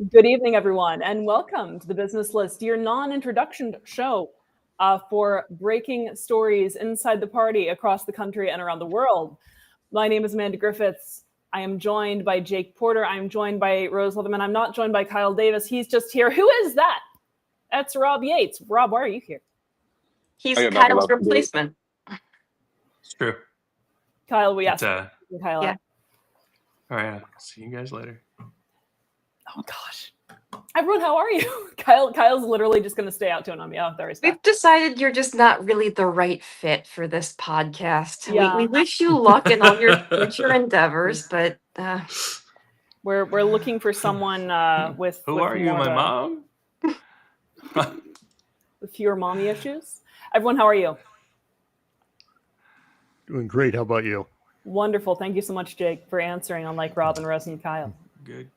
Good evening, everyone, and welcome to the Business List, your non-introduction show for breaking stories inside the party across the country and around the world. My name is Amanda Griffiths. I am joined by Jake Porter. I'm joined by Rose Leatherman. I'm not joined by Kyle Davis. He's just here. Who is that? That's Rob Yates. Rob, why are you here? He's Kyle's replacement. It's true. Kyle, we asked Kyle. Yeah. All right. See you guys later. Oh gosh. Everyone, how are you? Kyle's literally just going to stay out to an on me. Oh, there We've decided you're just not really the right fit for this podcast. Yeah. We wish you luck in all your future endeavors, but we're looking for someone with. Who with are you, my mom? With fewer mommy issues. Everyone, how are you? Doing great. How about you? Wonderful. Thank you so much, Jake, for answering, unlike Robin, Rose, and Kyle. Good.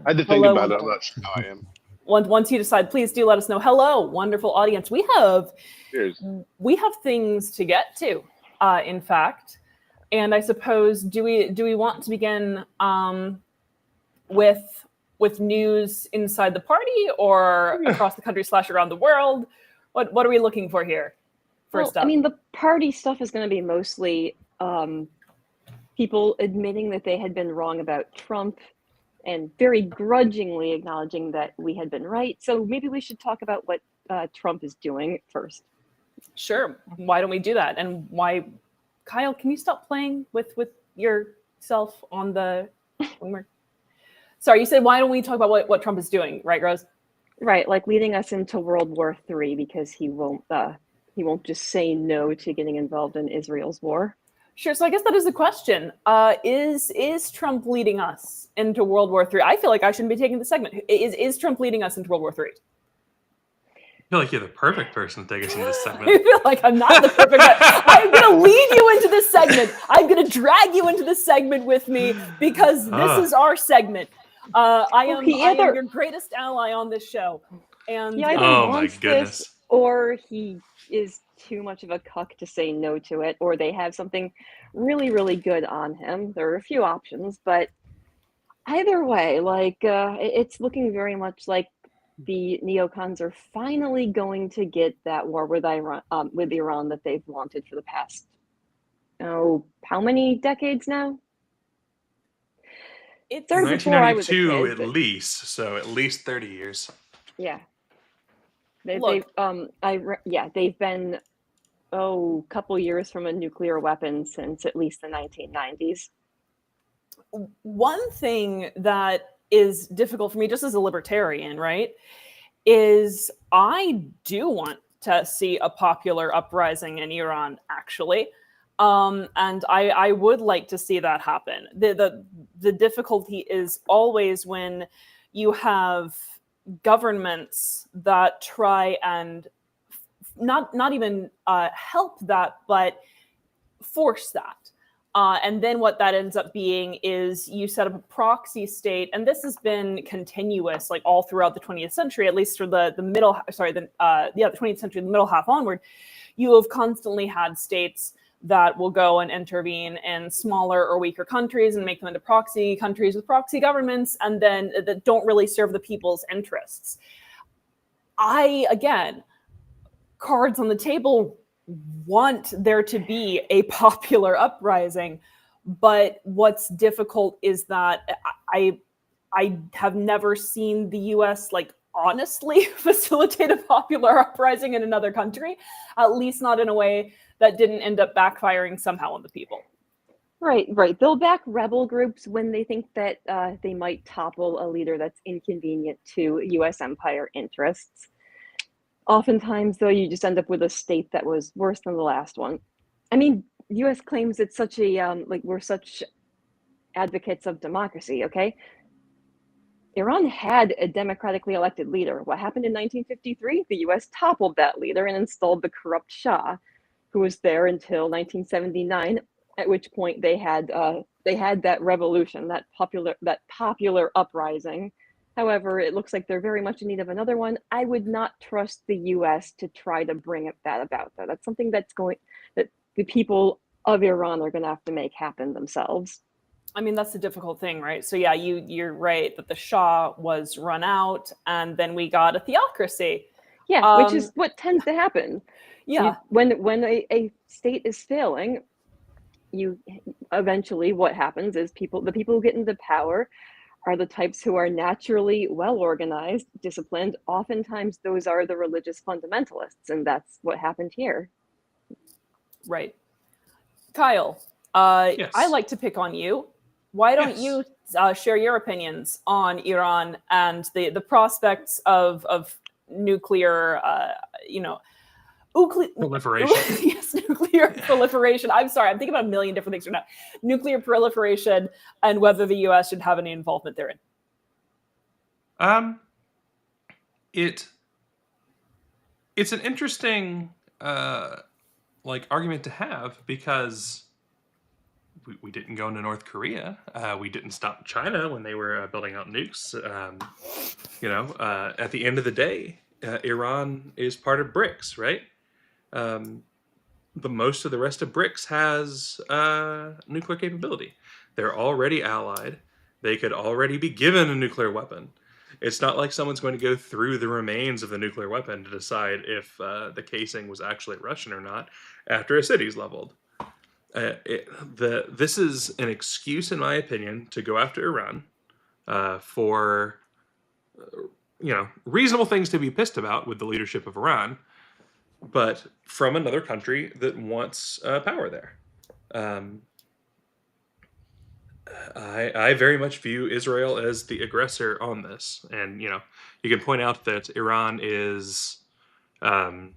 I had to think about it. I'm not sure how I am. Once you decide, please do let us know. Hello, wonderful audience. We have things to get to, in fact. And I suppose, do we want to begin with news inside the party or across the country / around the world? What are we looking for here? First up. I mean, the party stuff is going to be mostly people admitting that they had been wrong about Trump and very grudgingly acknowledging that we had been right. So maybe we should talk about what Trump is doing first. Sure. Why don't we do that? And why, Kyle, can you stop playing with yourself on the... Sorry, you said why don't we talk about what Trump is doing, right, Rose? Right, like leading us into World War III because he won't just say no to getting involved in Israel's war. Sure. So I guess that is the question. Is Trump leading us into World War III? I feel like I shouldn't be taking the segment. Is Trump leading us into World War III? I feel like you're the perfect person to take us into this segment. I feel like I'm not the perfect guy. I'm going to lead you into this segment. I'm going to drag you into this segment with me because this is our segment. I am your greatest ally on this show. And he either wants this or he is too much of a cuck to say no to it, or they have something really, really good on him. There are a few options, but either way, it's looking very much like the neocons are finally going to get that war with Iran that they've wanted for the past, how many decades now? It's 1992 at least, so at least 30 years. Yeah. They've been a couple years from a nuclear weapon since at least the 1990s. One thing that is difficult for me, just as a libertarian, right, is I do want to see a popular uprising in Iran, actually. And I would like to see that happen. The difficulty is always when you have governments that try and not even help that, but force that. And then what that ends up being is you set up a proxy state, and this has been continuous, like all throughout the 20th century, at least for the 20th century, the middle half onward. You have constantly had states that will go and intervene in smaller or weaker countries and make them into proxy countries with proxy governments, and then that don't really serve the people's interests. Again, cards on the table, want there to be a popular uprising, but what's difficult is that I have never seen the US honestly facilitate a popular uprising in another country, at least not in a way that didn't end up backfiring somehow on the people. Right. They'll back rebel groups when they think that they might topple a leader that's inconvenient to US empire interests. Oftentimes, though, you just end up with a state that was worse than the last one. I mean, US claims it's such a, we're such advocates of democracy, okay? Iran had a democratically elected leader. What happened in 1953? The US toppled that leader and installed the corrupt Shah, who was there until 1979, at which point they had that revolution, that popular uprising. However, it looks like they're very much in need of another one. I would not trust the US to try to bring that about, though. That's something that the people of Iran are going to have to make happen themselves. I mean, that's the difficult thing, right? So yeah, you're right that the Shah was run out, and then we got a theocracy. Yeah, which is what tends to happen. Yeah. When a state is failing, you eventually what happens is the people who get into power are the types who are naturally well organized, disciplined. Oftentimes those are the religious fundamentalists, and that's what happened here. Right. Kyle, Yes. I like to pick on you. Why don't Yes. you share your opinions on Iran and the prospects of nuclear, Proliferation. yes, nuclear proliferation. I'm sorry, I'm thinking about a million different things right now. Nuclear proliferation and whether the U.S. should have any involvement therein. It's an interesting argument to have, because we didn't go into North Korea. We didn't stop China when they were building out nukes. At the end of the day, Iran is part of BRICS, right? The most of the rest of BRICS has nuclear capability. They're already allied. They could already be given a nuclear weapon. It's not like someone's going to go through the remains of the nuclear weapon to decide if the casing was actually Russian or not after a city's leveled. This is an excuse, in my opinion, to go after Iran for reasonable things to be pissed about with the leadership of Iran, but from another country that wants power there. I very much view Israel as the aggressor on this, and you can point out that Iran is, for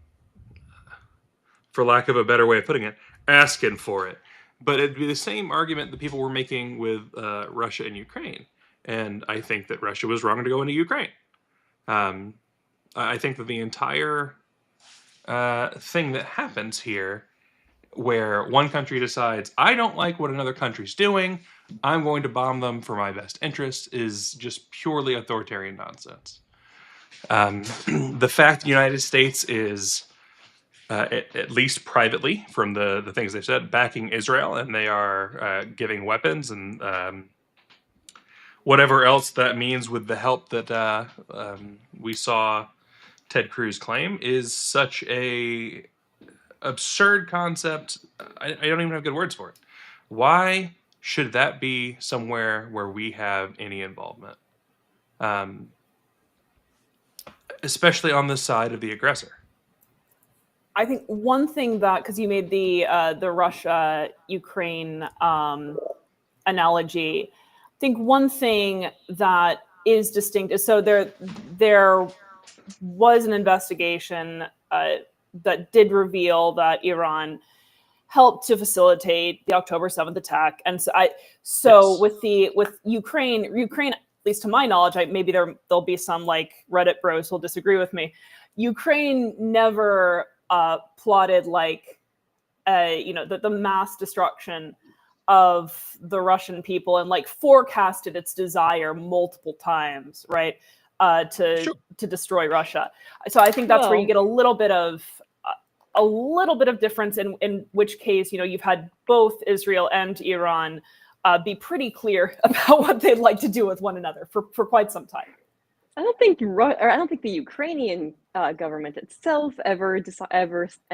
lack of a better way of putting it, asking for it. But it'd be the same argument that people were making with Russia and Ukraine, and I think that Russia was wrong to go into Ukraine. I think that the entire thing that happens here, where one country decides, I don't like what another country's doing, I'm going to bomb them for my best interest, is just purely authoritarian nonsense. The fact the United States is, at least privately, from the things they've said, backing Israel, and they are giving weapons and whatever else that means with the help that we saw Ted Cruz claim, is such a absurd concept. I don't even have good words for it. Why should that be somewhere where we have any involvement? Especially on the side of the aggressor. I think one thing that, because you made the Russia-Ukraine analogy, I think one thing that is distinct is, so there was an investigation that did reveal that Iran helped to facilitate the October 7th attack, and so Yes. with Ukraine, at least to my knowledge, maybe there'll be some like Reddit bros who'll disagree with me. Ukraine never plotted the mass destruction of the Russian people and forecasted its desire multiple times, right? To destroy Russia. So I think that's where you get a little bit of difference, in which case, you've had both Israel and Iran be pretty clear about what they'd like to do with one another for quite some time. I don't think the Ukrainian government itself ever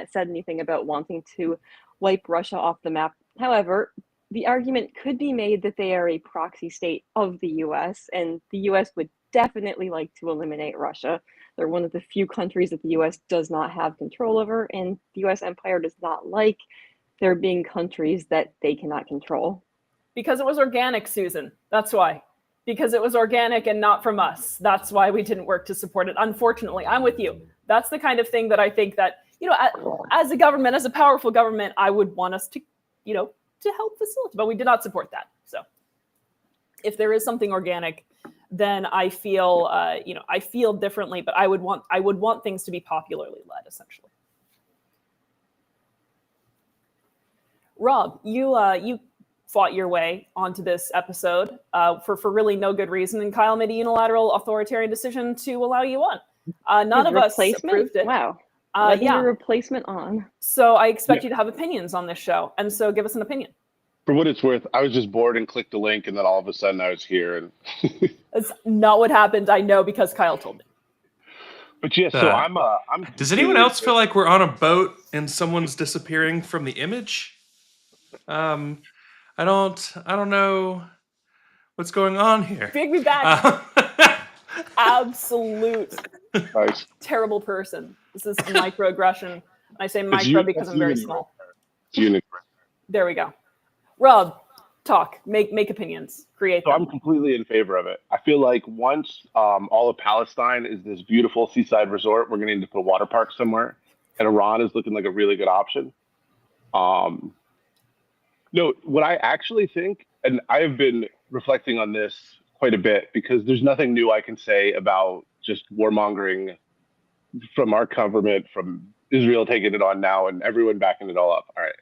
said anything about wanting to wipe Russia off the map. However, the argument could be made that they are a proxy state of the U.S., and the U.S. would definitely like to eliminate Russia. They're one of the few countries that the U.S. does not have control over, and the U.S. empire does not like there being countries that they cannot control. Because it was organic, Susan. That's why. Because it was organic and not from us. That's why we didn't work to support it. Unfortunately, I'm with you. That's the kind of thing that I think that, as a government, as a powerful government, I would want us to, to help facilitate. But we did not support that. So if there is something organic, then I feel, I feel differently. But I would want things to be popularly led, essentially. Rob, you fought your way onto this episode for really no good reason, and Kyle made a unilateral authoritarian decision to allow you on. None of us approved it. Wow. Yeah. A replacement on. So I expect you to have opinions on this show, and so give us an opinion. For what it's worth, I was just bored and clicked a link, and then all of a sudden I was here. And That's not what happened. I know because Kyle told me. but yeah, so I'm. Does anyone else feel like we're on a boat and someone's disappearing from the image? I don't know what's going on here. Bring me back. Absolute Nice. terrible person. This is a microaggression. I say It's micro you- because it's I'm very unity small. It's unity. There we go. Rob, talk. Make opinions. Create So them. I'm completely in favor of it. I feel like once all of Palestine is this beautiful seaside resort, we're going to need to put a water park somewhere, and Iran is looking like a really good option. No, what I actually think, and I have been reflecting on this quite a bit because there's nothing new I can say about just warmongering from our government, from Israel taking it on now, and everyone backing it all up. All right.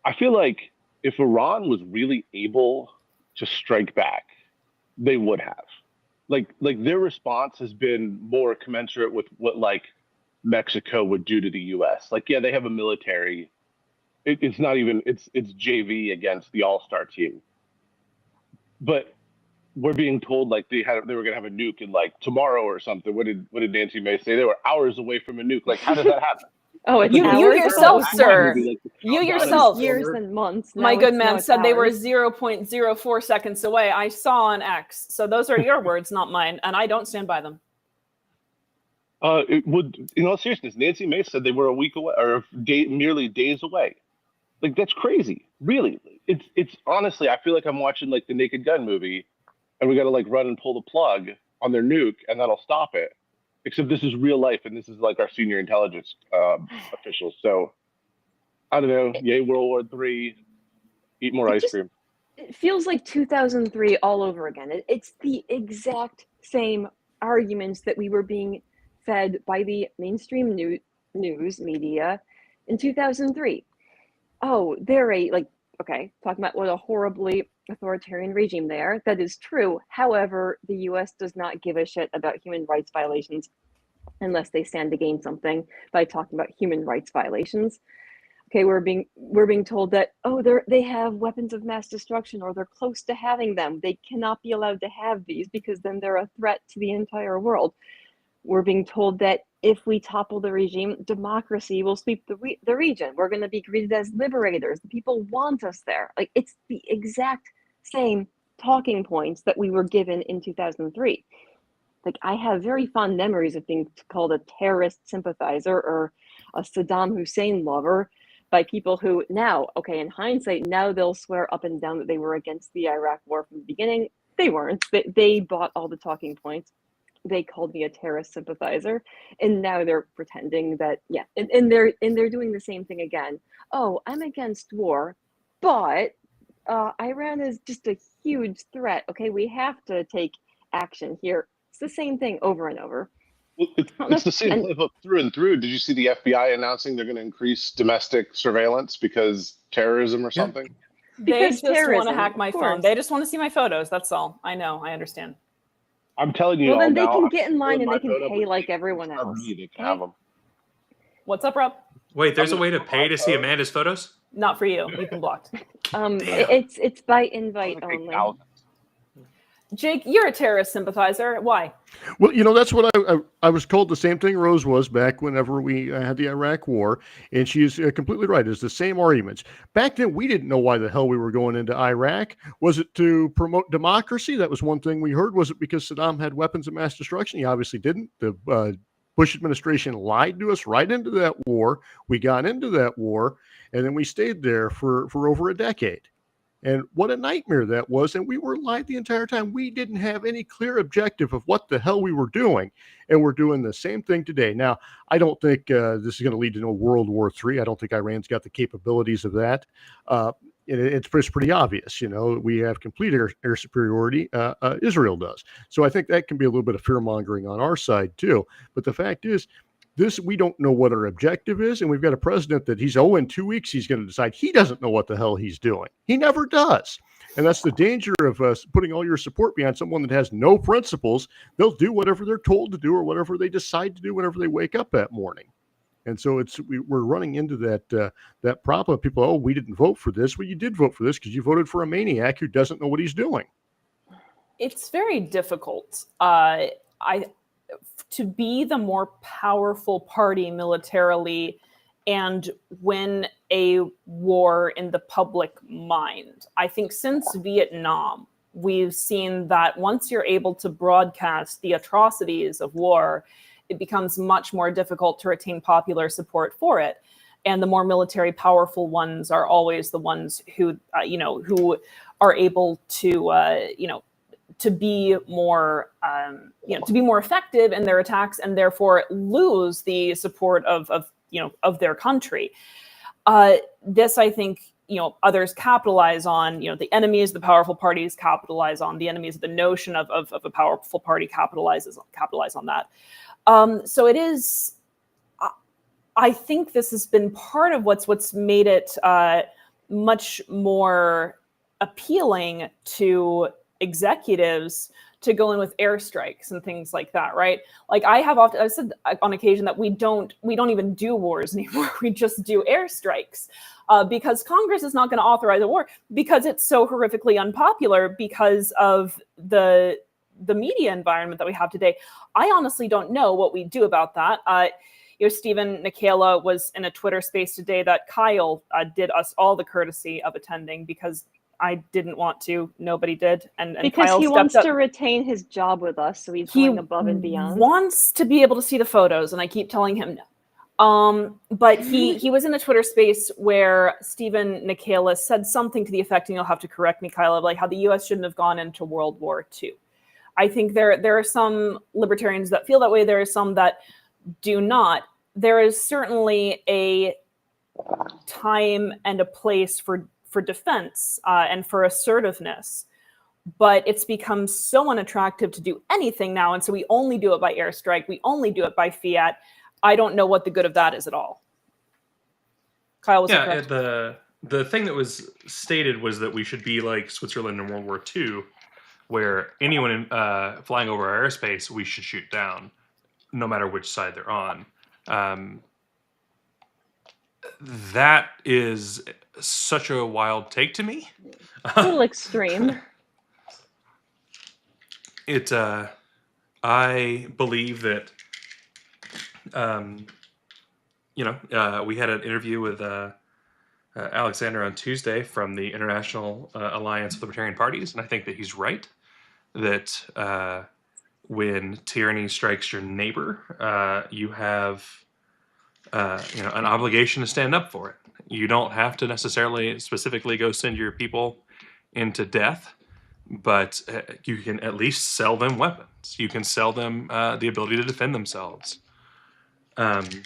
I feel like if Iran was really able to strike back, they would have. Like their response has been more commensurate with what like Mexico would do to the U.S. Like, yeah, they have a military. It's not even it's JV against the All-Star team, but we're being told like they were going to have a nuke in like tomorrow or something. What did Nancy May say? They were hours away from a nuke. Like, how does that happen? Oh, it's You hours? yourself, Oh, sir. Maybe, like, the You countdown is yourself. years over. and months. My Now good it's- now man it's said they were hours. 0.04 seconds away. I saw on X. So those are your words, not mine, and I don't stand by them. It would, in all seriousness, Nancy May said they were a week away or merely days away. Like, that's crazy. Really, it's honestly, I feel like I'm watching like the Naked Gun movie, and we got to like run and pull the plug on their nuke, and that'll stop it. Except this is real life, and this is like our senior intelligence officials. So I don't know. Yay, World War III. Eat more It ice just- cream. It feels like 2003 all over again. It's the exact same arguments that we were being fed by the mainstream news media in 2003. Oh, they're okay, talking about what a horribly authoritarian regime they are. That is true. However, the US does not give a shit about human rights violations unless they stand to gain something by talking about human rights violations. Okay, we're being told that they have weapons of mass destruction or they're close to having them. They cannot be allowed to have these because then they're a threat to the entire world. We're being told that if we topple the regime, democracy will sweep the region. We're going to be greeted as liberators. The people want us there. Like, it's the exact same talking points that we were given in 2003. Like, I have very fond memories of being called a terrorist sympathizer or a Saddam Hussein lover by people who now, okay, in hindsight, now they'll swear up and down that they were against the Iraq war from the beginning. They weren't. They bought all the talking points. They called me a terrorist sympathizer, and now they're pretending that, yeah, and they're doing the same thing again. Oh, I'm against war, but Iran is just a huge threat. Okay, we have to take action here. It's the same thing over and over. Well, it's the same playbook through and through. Did you see the FBI announcing they're going to increase domestic surveillance because terrorism or something? They Because just want to terrorism, hack my of phone. course. They just want to see my photos. That's all. I know. I understand. I'm telling you Well, all then they now, can I'm get in line and filling they my can phone up pay with like fake everyone news. Not else. me, they can have them. What's up, Rob? Wait, there's a I'm way to gonna pay to see photo. Amanda's photos? Not for you. You've been blocked. It's by invite I'm gonna take only. thousands. Jake, you're a terrorist sympathizer. Why? Well, that's what I was told. The same thing Rose was back whenever we had the Iraq War, and she's completely right. It's the same arguments. Back then, we didn't know why the hell we were going into Iraq. Was it to promote democracy? That was one thing we heard. Was it because Saddam had weapons of mass destruction? He obviously didn't. The Bush administration lied to us right into that war. We got into that war, and then we stayed there for over a decade. And what a nightmare that was. And we were lied the entire time. We didn't have any clear objective of what the hell we were doing. And we're doing the same thing today. Now, I don't think this is going to lead to no World War III. I don't think Iran's got the capabilities of that. It's pretty obvious. We have complete air superiority. Israel does. So I think that can be a little bit of fear mongering on our side, too. But the fact is, we don't know what our objective is, and we've got a president that in 2 weeks he's going to decide he doesn't know what the hell he's doing. He never does. And that's the danger of putting all your support behind someone that has no principles. They'll do whatever they're told to do or whatever they decide to do whenever they wake up that morning. And so we're running into that problem of people, oh, we didn't vote for this. Well, you did vote for this because you voted for a maniac who doesn't know what he's doing. It's very difficult. To be the more powerful party militarily and win a war in the public mind. I think since Vietnam, we've seen that once you're able to broadcast the atrocities of war, it becomes much more difficult to retain popular support for it. And the more military powerful ones are always the ones who are able to be more, to be more effective in their attacks, and therefore lose the support of their country. This, I think, others capitalize on. The enemies, the powerful parties capitalize on. The enemies of the notion of a powerful party capitalize on that. So it is. I think this has been part of what's made it much more appealing to executives to go in with airstrikes and things like that, right? Like I've said on occasion that we don't even do wars anymore. We just do airstrikes because Congress is not going to authorize a war because it's so horrifically unpopular because of the media environment that we have today. I honestly don't know what we do about that. Stephen Nikela was in a Twitter space today that Kyle did us all the courtesy of attending because I didn't want to. Nobody did. And because Kyle he wants up. to retain his job with us, so he's going above and beyond. He wants to be able to see the photos, and I keep telling him no. But he was in a Twitter space where Stephen Nikela said something to the effect, and you'll have to correct me, Kyle, of like how the U.S. shouldn't have gone into World War II. I think there are some libertarians that feel that way. There are some that do not. There is certainly a time and a place for defense and for assertiveness, but it's become so unattractive to do anything now, and so we only do it by airstrike. We only do it by fiat. I don't know what the good of that is at all. Kyle, was correct? The thing that was stated was that we should be like Switzerland in World War II, where anyone flying over our airspace we should shoot down, no matter which side they're on. That is such a wild take to me. A little extreme. I believe that, we had an interview with Alexander on Tuesday from the International Alliance of Libertarian Parties, and I think that he's right that when tyranny strikes your neighbor, you have an obligation to stand up for it. You don't have to necessarily specifically go send your people into death, but you can at least sell them weapons. You can sell them the ability to defend themselves. And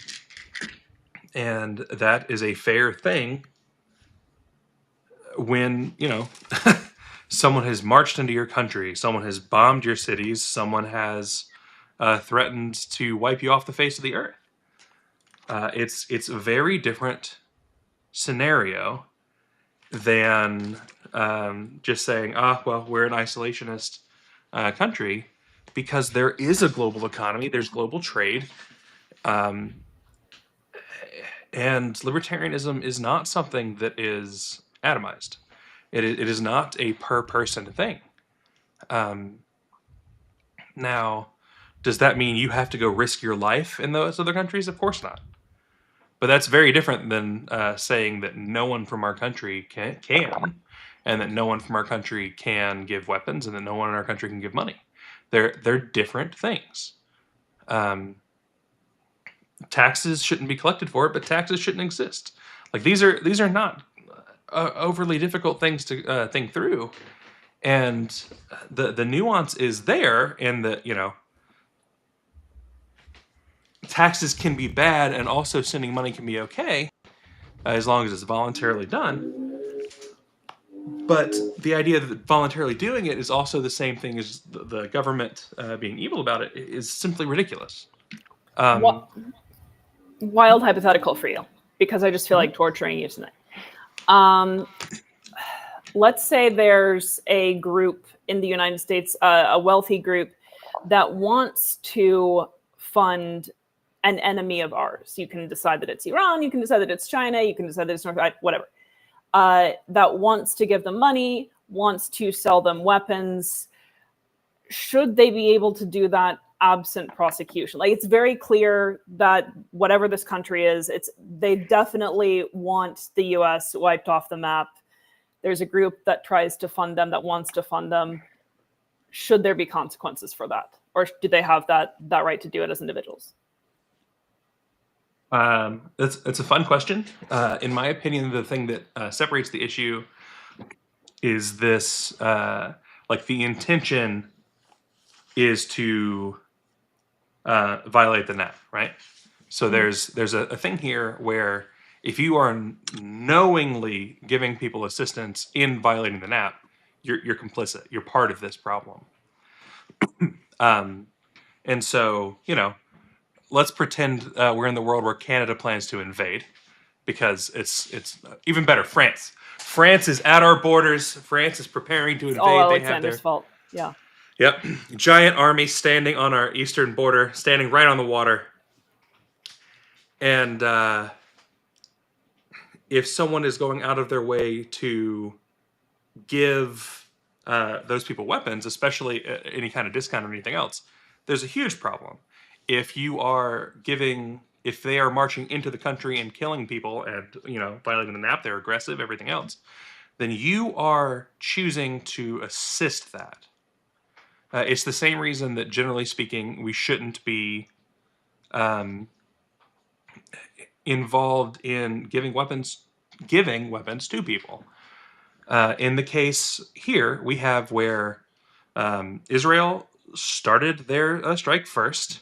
that is a fair thing when, someone has marched into your country, someone has bombed your cities, someone has threatened to wipe you off the face of the earth. It's a very different scenario than just saying, we're an isolationist country, because there is a global economy, there's global trade, and libertarianism is not something that is atomized. It is not a per person thing. Now, does that mean you have to go risk your life in those other countries? Of course not. But that's very different than saying that no one from our country can, and that no one from our country can give weapons, and that no one in our country can give money. They're different things. Taxes shouldn't be collected for it, but taxes shouldn't exist. Like these are not overly difficult things to think through, and the nuance is there in that taxes can be bad, and also sending money can be okay, as long as it's voluntarily done. But the idea that voluntarily doing it is also the same thing as the government being evil about it is simply ridiculous. Wild hypothetical for you, because I just feel like torturing you tonight. Let's say there's a group in the United States, a wealthy group, that wants to fund an enemy of ours. You can decide that it's Iran, you can decide that it's China, you can decide that it's North, whatever, that wants to give them money, wants to sell them weapons. Should they be able to do that absent prosecution? Like, it's very clear that whatever this country is, they definitely want the US wiped off the map. There's a group that tries to fund them, that wants to fund them. Should there be consequences for that? Or do they have that right to do it as individuals? It's a fun question. In my opinion, the thing that separates the issue is this, like, the intention is to violate the NAP, right? So there's a thing here where if you are knowingly giving people assistance in violating the NAP, you're complicit. You're part of this problem. And so, let's pretend we're in the world where Canada plans to invade, because it's even better. France is at our borders. France is preparing to invade. All They have Alexander's fault. Yeah. Yep. Giant army standing on our eastern border, standing right on the water. And if someone is going out of their way to give those people weapons, especially any kind of discount or anything else, there's a huge problem. If they are marching into the country and killing people and, violating the NAP, they're aggressive, everything else, then you are choosing to assist that. It's the same reason that, generally speaking, we shouldn't be involved in giving weapons to people. In the case here, we have where Israel started their strike first.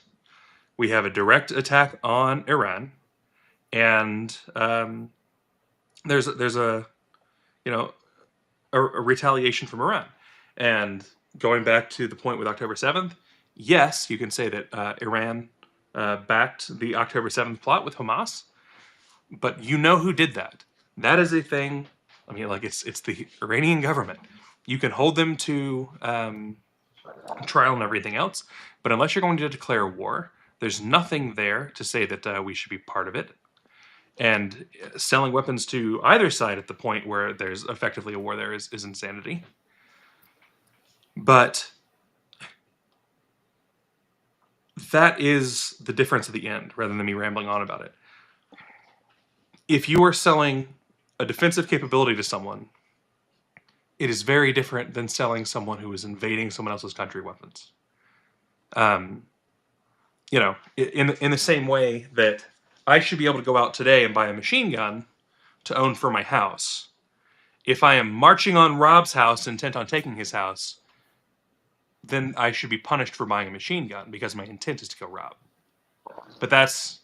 We have a direct attack on Iran, and there's a retaliation from Iran. And going back to the point with October 7th, yes, you can say that Iran backed the October 7th plot with Hamas, but you know who did that. That is a thing. I mean, like, it's the Iranian government. You can hold them to trial and everything else, but unless you're going to declare war, there's nothing there to say that we should be part of it. And selling weapons to either side at the point where there's effectively a war there is insanity. But that is the difference at the end, rather than me rambling on about it. If you are selling a defensive capability to someone, it is very different than selling someone who is invading someone else's country weapons. In the same way that I should be able to go out today and buy a machine gun to own for my house. If I am marching on Rob's house, intent on taking his house, then I should be punished for buying a machine gun because my intent is to kill Rob. But that's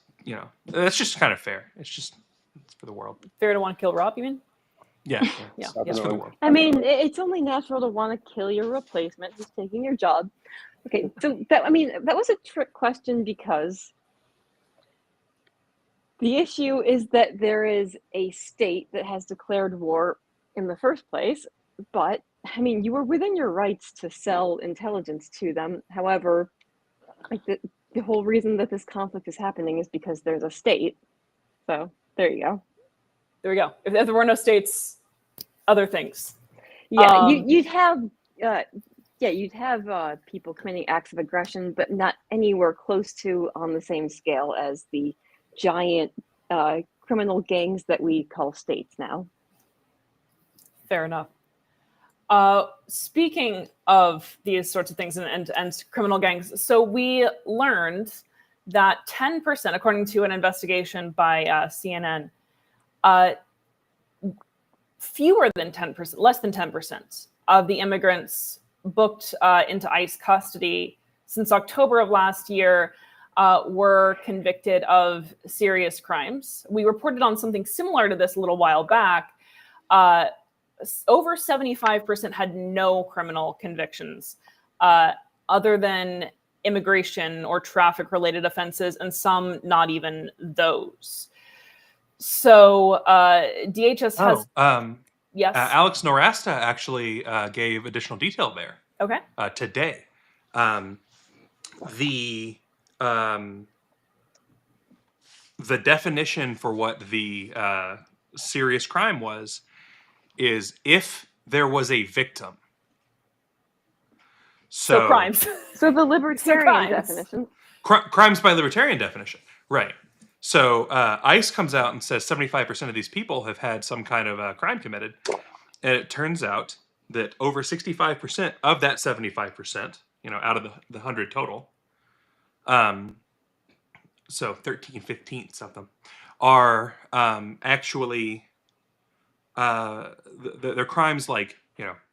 just kind of fair. It's for the world. Fair to want to kill Rob, you mean? Yeah. Yeah. It's for the world. I mean, it's only natural to want to kill your replacement who's taking your job. Okay, so that was a trick question, because the issue is that there is a state that has declared war in the first place, but I mean, you were within your rights to sell intelligence to them. However, like the whole reason that this conflict is happening is because there's a state. So there you go. There we go. If there were no states, other things. Yeah, you'd have people committing acts of aggression, but not anywhere close to on the same scale as the giant criminal gangs that we call states now. Fair enough. Speaking of these sorts of things and criminal gangs, so we learned that 10%, according to an investigation by CNN, fewer than 10%, less than 10% of the immigrants booked into ICE custody since October of last year were convicted of serious crimes. We reported on something similar to this a little while back. Over 75% had no criminal convictions other than immigration or traffic-related offenses, and some not even those. So DHS has... yes. Alex Norasta actually gave additional detail there. Okay. Today. the definition for what the serious crime is if there was a victim. So crimes. So the libertarian crimes. definition. Crimes by libertarian definition, right? So ICE comes out and says 75% of these people have had some kind of crime committed, and it turns out that over 65% of that 75%, out of the 100 total, so 13/15 of them are actually they're crimes like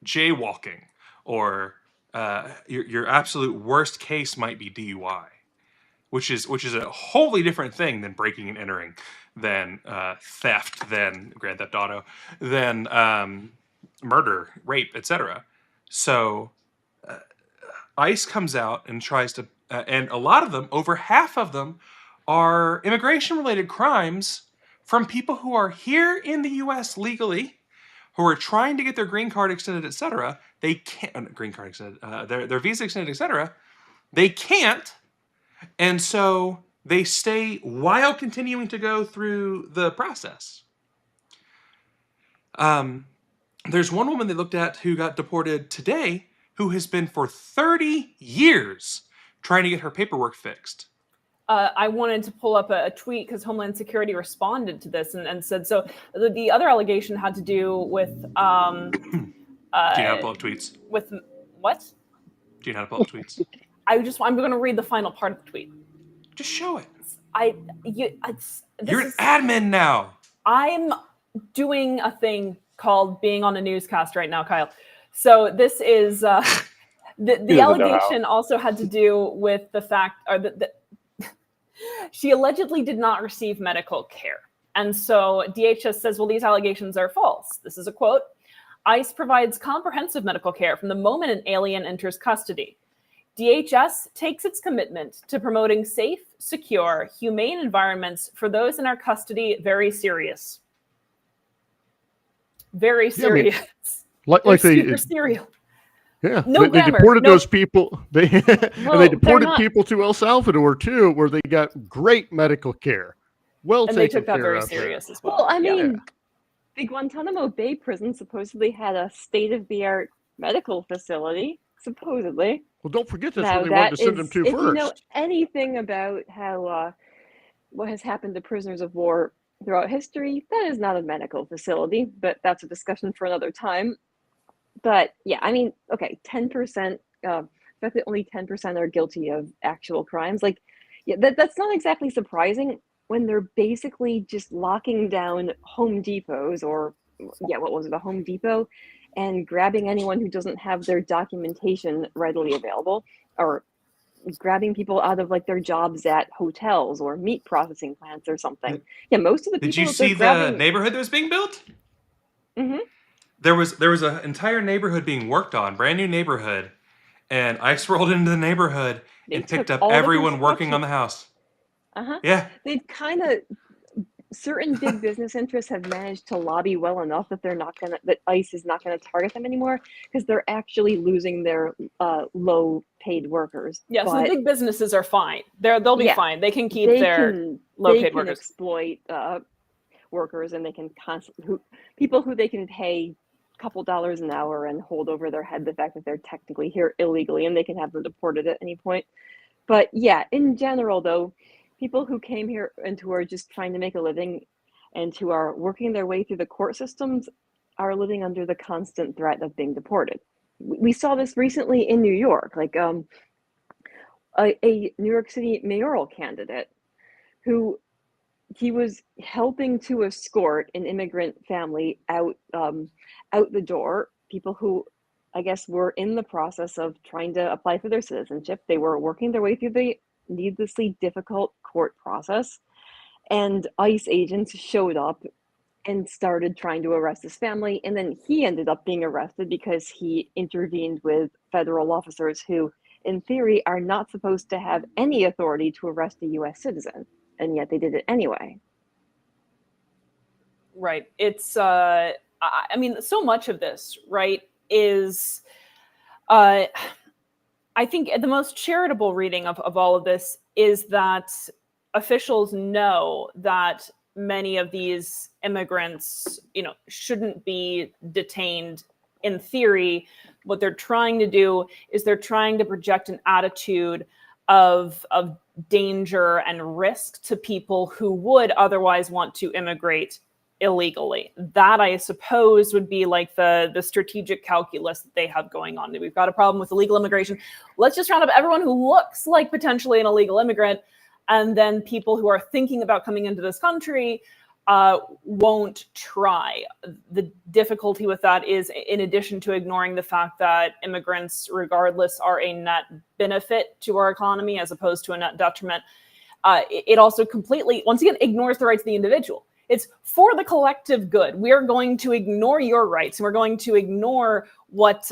jaywalking, or your absolute worst case might be DUI, which is a wholly different thing than breaking and entering, than theft, than Grand Theft Auto, than murder, rape, etc. So ICE comes out and tries to, and a lot of them, over half of them, are immigration-related crimes from people who are here in the U.S. legally, who are trying to get their green card extended, etc. They can't, green card extended, their visa extended, etc. They can't, and so they stay while continuing to go through the process. There's one woman they looked at who got deported today, who has been for 30 years trying to get her paperwork fixed. I wanted to pull up a tweet because Homeland Security responded to this and said, so the other allegation had to do with... Do you know how to pull up tweets? With what? Do you know how to pull up tweets? I'm going to read the final part of the tweet. Just show it. You're an admin now. I'm doing a thing called being on a newscast right now, Kyle. So this is the allegation also had to do with the fact, or that she allegedly did not receive medical care. And so DHS says, well, these allegations are false. This is a quote. ICE provides comprehensive medical care from the moment an alien enters custody. DHS takes its commitment to promoting safe, secure, humane environments for those in our custody very serious. Very serious. Like they super serial. Yeah, no they deported those people. And they deported people to El Salvador too, where they got great medical care. And they took that very serious as well. Well, I mean, the Guantanamo Bay prison supposedly had a state-of-the-art medical facility, supposedly. Well, don't forget that's where they wanted to send them to if first. If you know anything about how what has happened to prisoners of war throughout history, that is not a medical facility, but that's a discussion for another time. But yeah, I mean, okay, 10%, that only 10% are guilty of actual crimes. Like, yeah, that's not exactly surprising when they're basically just locking down Home Depots, or what was it, a Home Depot, and grabbing anyone who doesn't have their documentation readily available, or grabbing people out of like their jobs at hotels or meat processing plants or something. Yeah, most of the people. Did you see the neighborhood that was being built? Mm-hmm. There was an entire neighborhood being worked on, brand new neighborhood, and ICE rolled into the neighborhood and picked up everyone working on the house. Yeah. They've kind of, certain big business interests have managed to lobby well enough that that ICE is not gonna target them anymore, because they're actually losing their low-paid workers. Yeah, so the big businesses are fine. They'll be fine. They can keep their low-paid workers. Exploit workers, and they can people who they can pay a couple dollars an hour and hold over their head the fact that they're technically here illegally, and they can have them deported at any point. But yeah, in general, though, people who came here and who are just trying to make a living and who are working their way through the court systems are living under the constant threat of being deported. We saw this recently in New York, like a New York City mayoral candidate who he was helping to escort an immigrant family out the door, people who I guess were in the process of trying to apply for their citizenship. They were working their way through the needlessly difficult court process, and ICE agents showed up and started trying to arrest his family, and then he ended up being arrested because he intervened with federal officers who, in theory, are not supposed to have any authority to arrest a U.S. citizen, and yet they did it anyway. Right. It's I mean, so much of this, right, is I think the most charitable reading of all of this is that officials know that many of these immigrants, shouldn't be detained in theory. What they're trying to do is they're trying to project an attitude of danger and risk to people who would otherwise want to immigrate illegally. That, I suppose, would be like the strategic calculus that they have going on. We've got a problem with illegal immigration. Let's just round up everyone who looks like potentially an illegal immigrant, and then people who are thinking about coming into this country won't try. The difficulty with that is, in addition to ignoring the fact that immigrants, regardless, are a net benefit to our economy as opposed to a net detriment, it also completely, once again, ignores the rights of the individual. It's for the collective good. We are going to ignore your rights, and we're going to ignore what's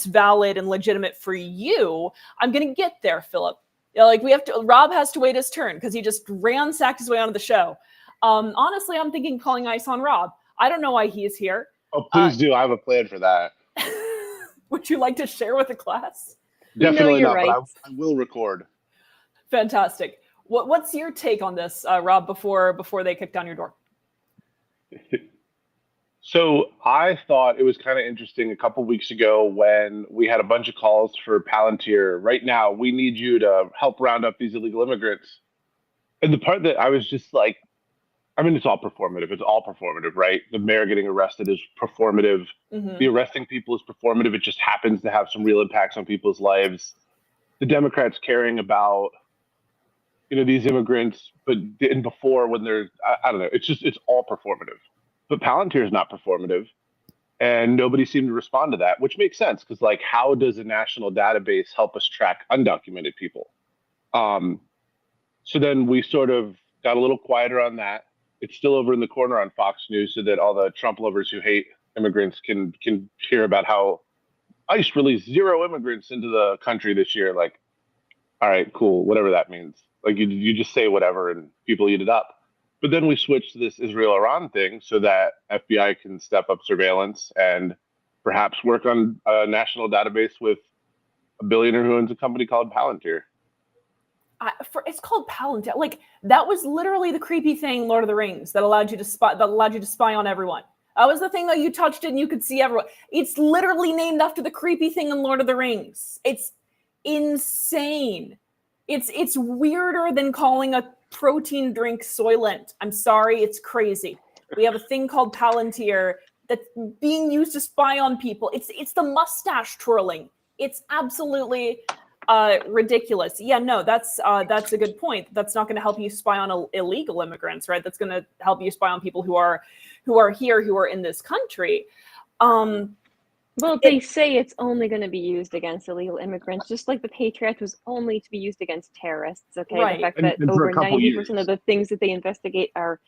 valid and legitimate for you. I'm going to get there, Philip. Rob has to wait his turn because he just ransacked his way onto the show. Honestly, I'm thinking calling ice on Rob. I don't know why he is here. Oh, please do. I have a plan for that. Would you like to share with the class? Definitely your not, but rights. I will record. Fantastic. What's your take on this, Rob, before they kick down your door? So I thought it was kind of interesting a couple weeks ago when we had a bunch of calls for Palantir. Right now, we need you to help round up these illegal immigrants. And the part that I was just like, it's all performative. It's all performative, right? The mayor getting arrested is performative. Mm-hmm. The arresting people is performative. It just happens to have some real impacts on people's lives. The Democrats caring about these immigrants, and before when they're, I don't know, it's all performative. But Palantir is not performative, and nobody seemed to respond to that, which makes sense because, how does a national database help us track undocumented people? So then we sort of got a little quieter on that. It's still over in the corner on Fox News so that all the Trump lovers who hate immigrants can hear about how ICE released 0 immigrants into the country this year. All right, cool, whatever that means. You just say whatever and people eat it up. But then we switched to this Israel-Iran thing so that FBI can step up surveillance and perhaps work on a national database with a billionaire who owns a company called Palantir. It's called Palantir. That was literally the creepy thing in Lord of the Rings that allowed you to spy on everyone. That was the thing that you touched it and you could see everyone. It's literally named after the creepy thing in Lord of the Rings. It's insane. It's weirder than calling a protein drink Soylent. I'm sorry, it's crazy. We have a thing called Palantir that's being used to spy on people. It's the mustache twirling. It's absolutely ridiculous. Yeah, no, that's a good point. That's not going to help you spy on illegal immigrants, right? That's going to help you spy on people who are here, who are in this country. Well, they say it's only going to be used against illegal immigrants, just like the Patriot Act was only to be used against terrorists, okay? Right. The fact And that for a over couple 90% years. of the things that they investigate are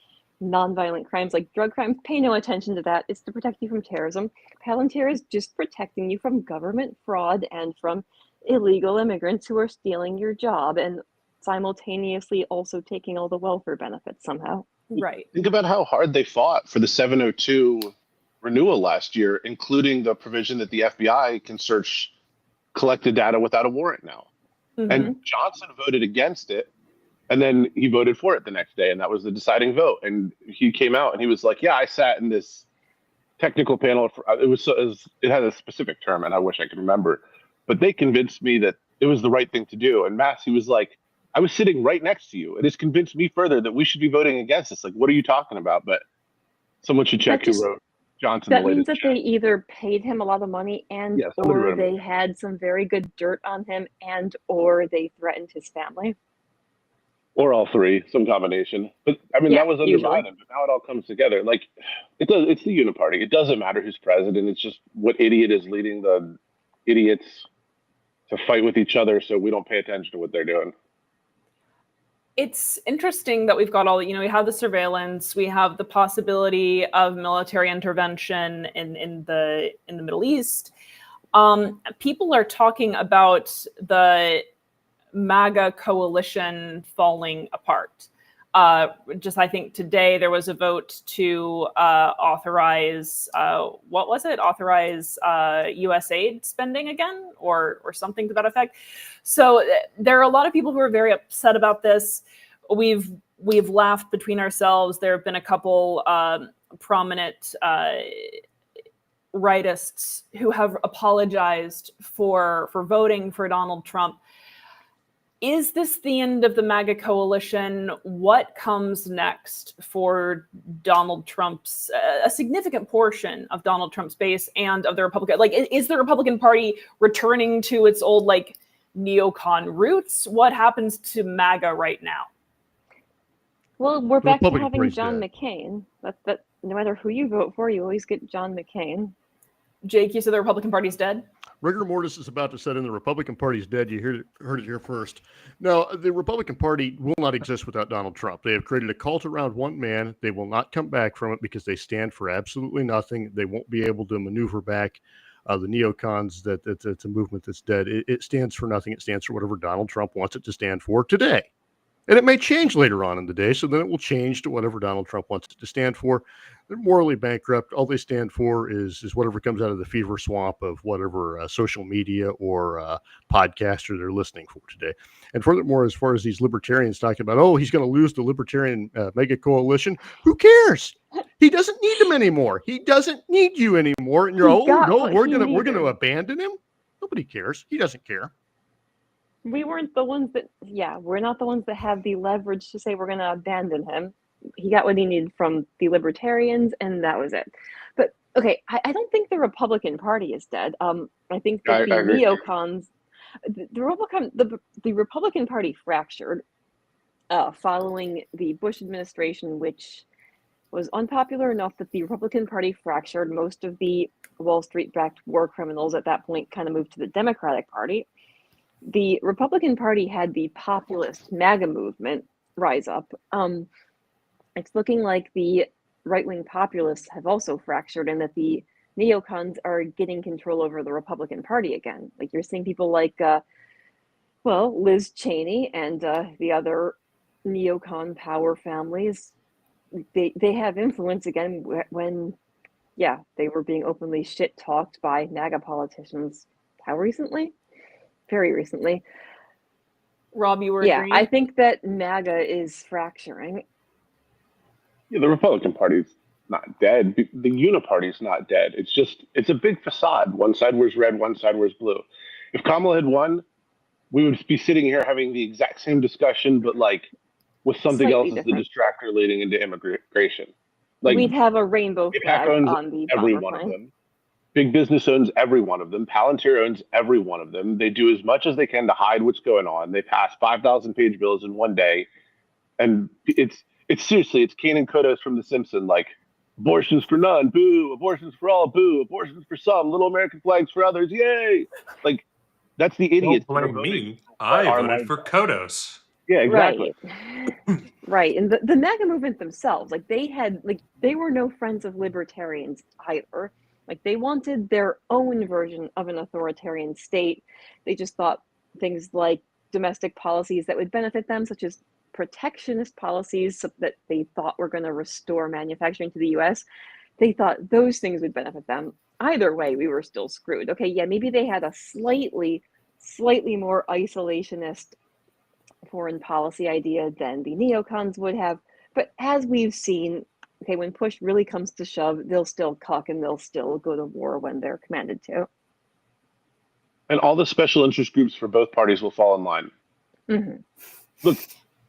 nonviolent crimes like drug crimes. Pay no attention to that. It's to protect you from terrorism. Palantir is just protecting you from government fraud and from illegal immigrants who are stealing your job and simultaneously also taking all the welfare benefits somehow. Right. Think about how hard they fought for the 702 renewal last year, including the provision that the FBI can search collected data without a warrant now. Mm-hmm. And Johnson voted against it, and then he voted for it the next day, and that was the deciding vote. And he came out and he was like, yeah, I sat in this technical panel. It had a specific term, and I wish I could remember. But they convinced me that it was the right thing to do. And Massey was like, I was sitting right next to you. It has convinced me further that we should be voting against this. What are you talking about? But someone should check who wrote Johnson. That means that they either paid him a lot of money or they had some very good dirt on him or they threatened his family. Or all three, some combination. But that was under Biden, but now it all comes together. It's the uniparty. It doesn't matter who's president. It's just what idiot is leading the idiots to fight with each other so we don't pay attention to what they're doing. It's interesting that we've got we have the surveillance, we have the possibility of military intervention in the Middle East. People are talking about the MAGA coalition falling apart. Just I think today there was a vote to authorize what was it? Authorize U.S. aid spending again, or something to that effect. So there are a lot of people who are very upset about this. We've laughed between ourselves. There have been a couple prominent rightists who have apologized for voting for Donald Trump. Is this the end of the MAGA coalition? What comes next for Donald Trump's, a significant portion of Donald Trump's base and of the Republican? Like, is the Republican Party returning to its old, like, neocon roots? What happens to MAGA right now? Well, we're back to Republican having Party's John dead. McCain. That no matter who you vote for, you always get John McCain. Jake, you said the Republican Party's dead? Rigor mortis is about to set in. The Republican Party's dead. You heard it here first. No, the Republican Party will not exist without Donald Trump. They have created a cult around one man. They will not come back from it because they stand for absolutely nothing. They won't be able to maneuver back the neocons. It's a movement that's dead. It stands for nothing. It stands for whatever Donald Trump wants it to stand for today. And it may change later on in the day, so then it will change to whatever Donald Trump wants it to stand for. They're morally bankrupt. All they stand for is whatever comes out of the fever swamp of whatever social media or podcaster they're listening for today. And furthermore, as far as these libertarians talking about, oh, he's going to lose the libertarian mega coalition, who cares? He doesn't need them anymore. He doesn't need you anymore. And you're, He oh got no, what we're he gonna needed. abandon him. Nobody cares. He doesn't care. We weren't the ones that, we're not the ones that have the leverage to say we're going to abandon him. He got what he needed from the libertarians, and that was it. But okay, I don't think the Republican Party is dead. I think that the I agree. neocons, the Republican Party fractured following the Bush administration, which was unpopular enough that the Republican Party fractured. Most of the Wall Street-backed war criminals at that point kind of moved to the Democratic Party. The Republican Party had the populist MAGA movement rise up. It's looking like the right-wing populists have also fractured, and that the neocons are getting control over the Republican Party again. Like, you're seeing people like, Liz Cheney and the other neocon power families. They have influence again when, they were being openly shit-talked by MAGA politicians. How recently? Very recently. Rob, you were agreeing? I think that MAGA is fracturing. Yeah, the Republican Party's not dead. The Uniparty's not dead. It's a big facade. One side wears red, one side wears blue. If Kamala had won, we would be sitting here having the exact same discussion, but like with something Slightly else as the different. distractor leading into immigration. Like, We'd have a rainbow AIPAC flag owns on the every bomber one of plane. them. Big business owns every one of them. Palantir owns every one of them. They do as much as they can to hide what's going on. They pass 5,000-page bills in one day, and it's seriously, it's Kanan Kodos from The Simpsons, like, abortions for none, boo, abortions for all, boo, abortions for some, little American flags for others, yay! Like, that's the idiots. Don't that are blame voting me. for I our voted lives. for Kodos. Yeah, exactly. Right. Right. And the MAGA movement themselves, they were no friends of libertarians either. Like, they wanted their own version of an authoritarian state. They just thought things like domestic policies that would benefit them, such as protectionist policies that they thought were going to restore manufacturing to the US. They thought those things would benefit them. Either way, we were still screwed. Okay, yeah, maybe they had a slightly more isolationist foreign policy idea than the neocons would have. But as we've seen, okay, when push really comes to shove, they'll still cuck and they'll still go to war when they're commanded to. And all the special interest groups for both parties will fall in line. Mm-hmm. Look,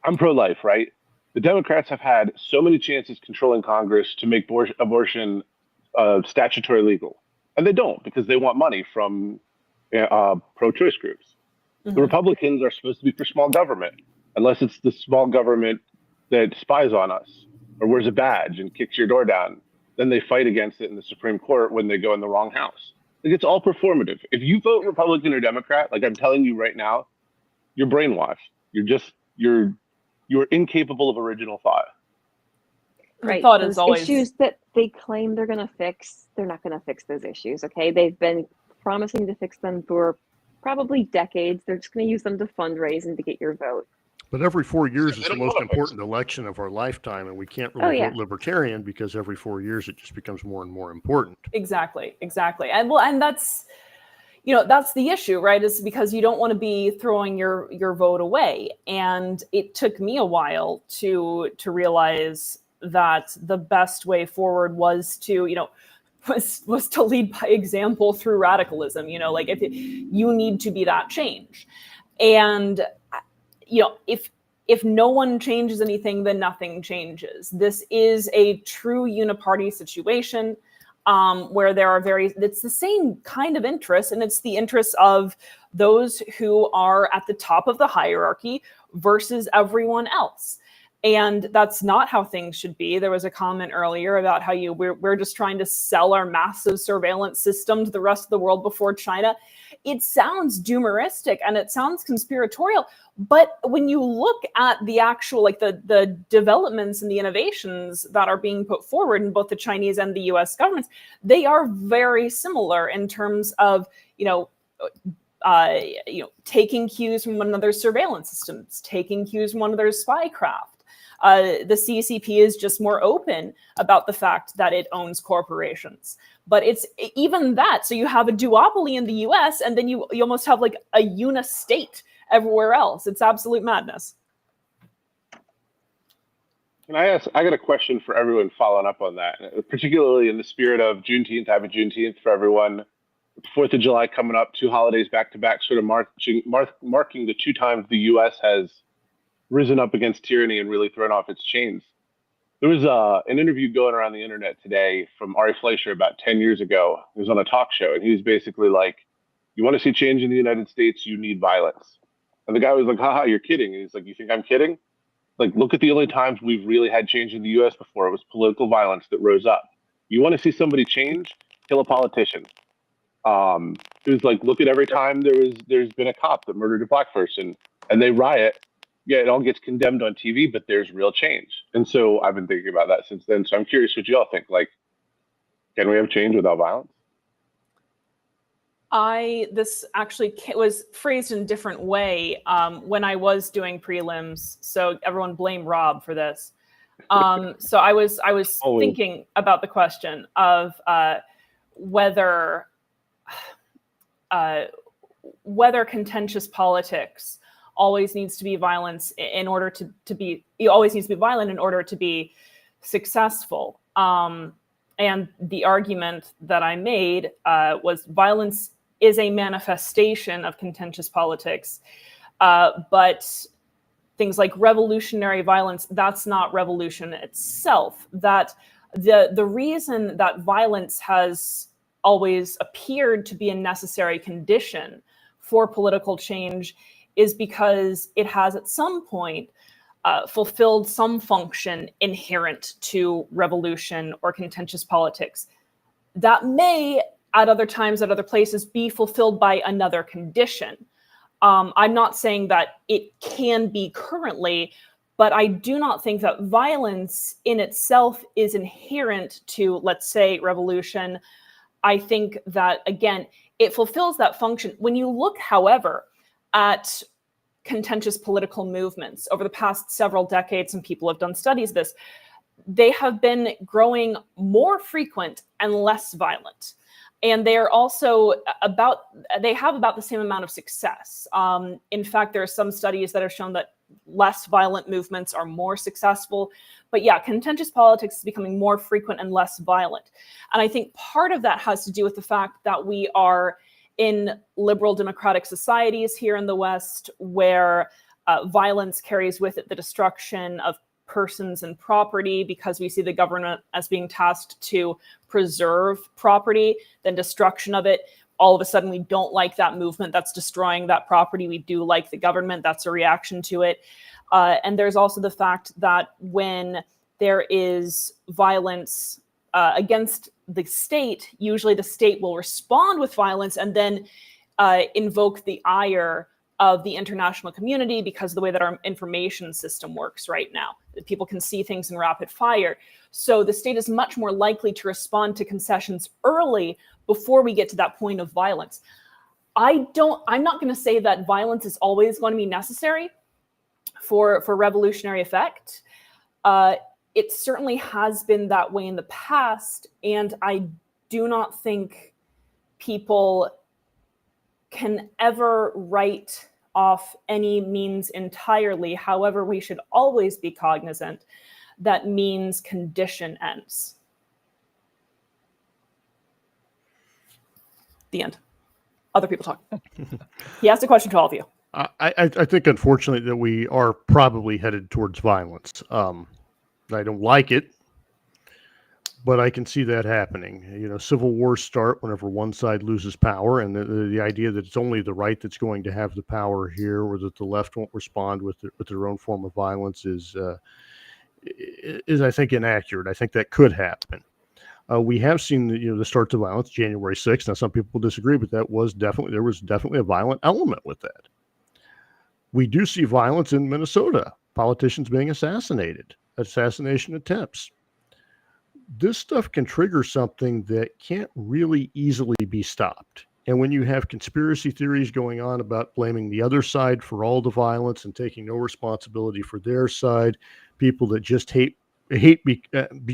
I'm pro-life, right? The Democrats have had so many chances controlling Congress to make abortion statutory legal. And they don't, because they want money from pro-choice groups. Mhm. The Republicans are supposed to be for small government, unless it's the small government that spies on us or wears a badge and kicks your door down. Then they fight against it in the Supreme Court when they go in the wrong house. Like, it's all performative. If you vote Republican or Democrat, like I'm telling you right now, you're brainwashed. You're incapable of original thought. Right. Thought Those is always issues that they claim they're going to fix, they're not going to fix those issues. Okay. They've been promising to fix them for probably decades. They're just going to use them to fundraise and to get your vote. But every 4 years They is the don't most wanna fix important election of our lifetime, and we can't Oh, really yeah. vote libertarian because every 4 years it just becomes more and more important. Exactly. And that's, that's the issue, right? Is because you don't want to be throwing your vote away. And it took me a while to realize that the best way forward was to, was to lead by example through radicalism. Like if you need to be that change. And if no one changes anything, then nothing changes. This is a true uniparty situation, where there are it's the same kind of interests, and it's the interests of those who are at the top of the hierarchy versus everyone else. And that's not how things should be. There was a comment earlier about how we're just trying to sell our massive surveillance system to the rest of the world before China. It sounds doomeristic and it sounds conspiratorial, but when you look at the actual, like the developments and the innovations that are being put forward in both the Chinese and the US governments, they are very similar in terms of, taking cues from one another's surveillance systems, taking cues from one another's spycraft. The CCP is just more open about the fact that it owns corporations. But it's even that. So you have a duopoly in the US, and then you almost have like a unistate everywhere else. It's absolute madness. Can I ask? I got a question for everyone following up on that, particularly in the spirit of Juneteenth. Happy Juneteenth for everyone. 4th of July coming up, 2 holidays back to back, sort of marking the 2 times the U.S. has risen up against tyranny and really thrown off its chains. There was an interview going around the internet today from Ari Fleischer about 10 years ago. He was on a talk show, and he was basically like, you want to see change in the United States, you need violence. And the guy was like, haha, you're kidding. And he's like, you think I'm kidding? Like, look at the only times we've really had change in the U.S. before. It was political violence that rose up. You want to see somebody change? Kill a politician. It was like, look at every time there's been a cop that murdered a black person, and they riot. Yeah, it all gets condemned on TV, but there's real change. And so I've been thinking about that since then. So I'm curious what you all think. Like, can we have change without violence? This actually was phrased in a different way when I was doing prelims. So everyone blame Rob for this. So I was thinking about the question of whether contentious politics always needs to be violence in order to be. It always needs to be violent in order to be successful. And the argument that I made was violence is a manifestation of contentious politics, but things like revolutionary violence, that's not revolution itself. That the reason that violence has always appeared to be a necessary condition for political change is because it has at some point fulfilled some function inherent to revolution or contentious politics that may, at other times, at other places, be fulfilled by another condition. I'm not saying that it can be currently, but I do not think that violence in itself is inherent to, let's say, revolution. I think that, again, it fulfills that function. When you look, however, at contentious political movements over the past several decades, and people have done studies of this, they have been growing more frequent and less violent. And they are also they have about the same amount of success. In fact, there are some studies that have shown that less violent movements are more successful. But yeah, contentious politics is becoming more frequent and less violent. And I think part of that has to do with the fact that we are in liberal democratic societies here in the West, where violence carries with it the destruction of persons and property, because we see the government as being tasked to preserve property, then destruction of it. All of a sudden, we don't like that movement that's destroying that property. We do like the government. That's a reaction to it. And there's also the fact that when there is violence against the state, usually the state will respond with violence and then invoke the ire of the international community, because of the way that our information system works right now. People can see things in rapid fire. So the state is much more likely to respond to concessions early before we get to that point of violence. I'm not going to say that violence is always going to be necessary for revolutionary effect. It certainly has been that way in the past, and I do not think people can ever write off any means entirely. However, we should always be cognizant that means condition ends. The end. Other people talk. He asked a question to all of you. I think, unfortunately, that we are probably headed towards violence. I don't like it, but I can see that happening. You know, civil wars start whenever one side loses power, and the idea that it's only the right that's going to have the power here, or that the left won't respond with their own form of violence is I think, inaccurate. I think that could happen. We have seen the starts of violence, January 6th. Now, some people disagree, but there was definitely a violent element with that. We do see violence in Minnesota, politicians being assassinated, assassination attempts. This stuff can trigger something that can't really easily be stopped. And when you have conspiracy theories going on about blaming the other side for all the violence and taking no responsibility for their side, people that just hate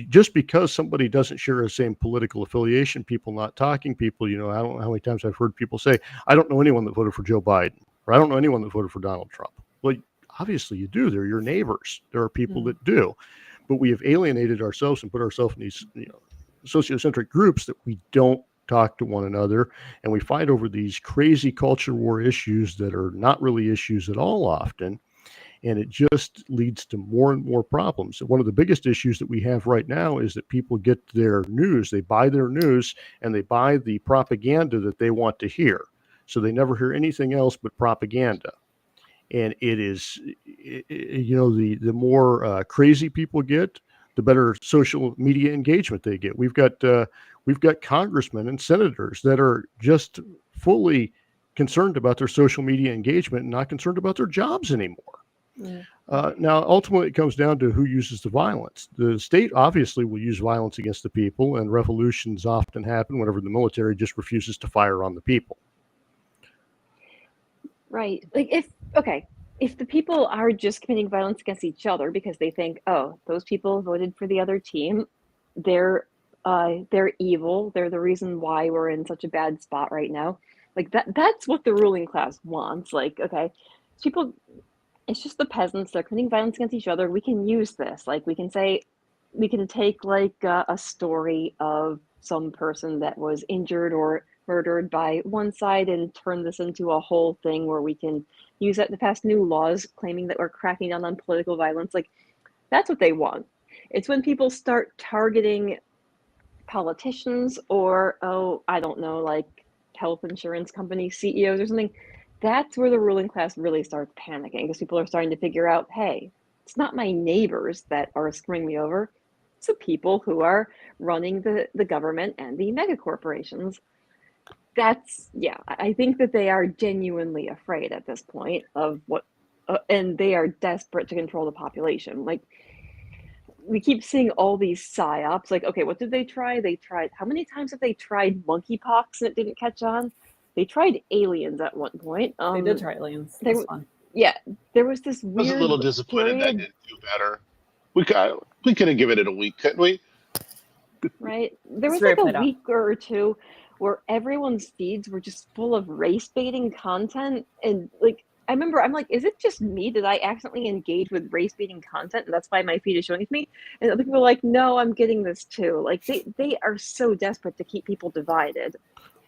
just because somebody doesn't share the same political affiliation, people not talking, people, I don't know how many times I've heard people say, I don't know anyone that voted for Joe Biden, or I don't know anyone that voted for Donald Trump. Well, obviously you do. They're your neighbors. There are people that do. But we have alienated ourselves and put ourselves in these sociocentric groups that we don't talk to one another, and we fight over these crazy culture war issues that are not really issues at all often, and it just leads to more and more problems. One of the biggest issues that we have right now is that people get their news, they buy their news, and they buy the propaganda that they want to hear. So they never hear anything else but propaganda. And it is, the more crazy people get, the better social media engagement they get. We've got congressmen and senators that are just fully concerned about their social media engagement and not concerned about their jobs anymore. Yeah. Now, ultimately, it comes down to who uses the violence. The state obviously will use violence against the people, and revolutions often happen whenever the military just refuses to fire on the people. Right. Like if the people are just committing violence against each other because they think, oh, those people voted for the other team, they're evil. They're the reason why we're in such a bad spot right now. Like that's what the ruling class wants. Like, okay, people, it's just the peasants. They're committing violence against each other. We can use this. Like we can take like a story of some person that was injured or murdered by one side and turn this into a whole thing where we can use that to pass new laws claiming that we're cracking down on political violence. Like that's what they want. It's when people start targeting politicians or, I don't know, like health insurance company CEOs or something, that's where the ruling class really starts panicking, because people are starting to figure out, hey, it's not my neighbors that are screwing me over. It's the people who are running the government and the mega corporations. I think that they are genuinely afraid at this point of what, and they are desperate to control the population. Like, we keep seeing all these psyops. Like, okay, what did they try? How many times have they tried monkeypox and it didn't catch on? They tried aliens at one point. They did try aliens. That's fun. Yeah, there was this weird. I was a little disappointed that didn't do better. We could have given it a week, couldn't we? Right. There was like a week or two where everyone's feeds were just full of race baiting content, and like I remember, I'm like, is it just me? Did I accidentally engage with race baiting content, and that's why my feed is showing it to me? And other people are like, no, I'm getting this too. Like they are so desperate to keep people divided.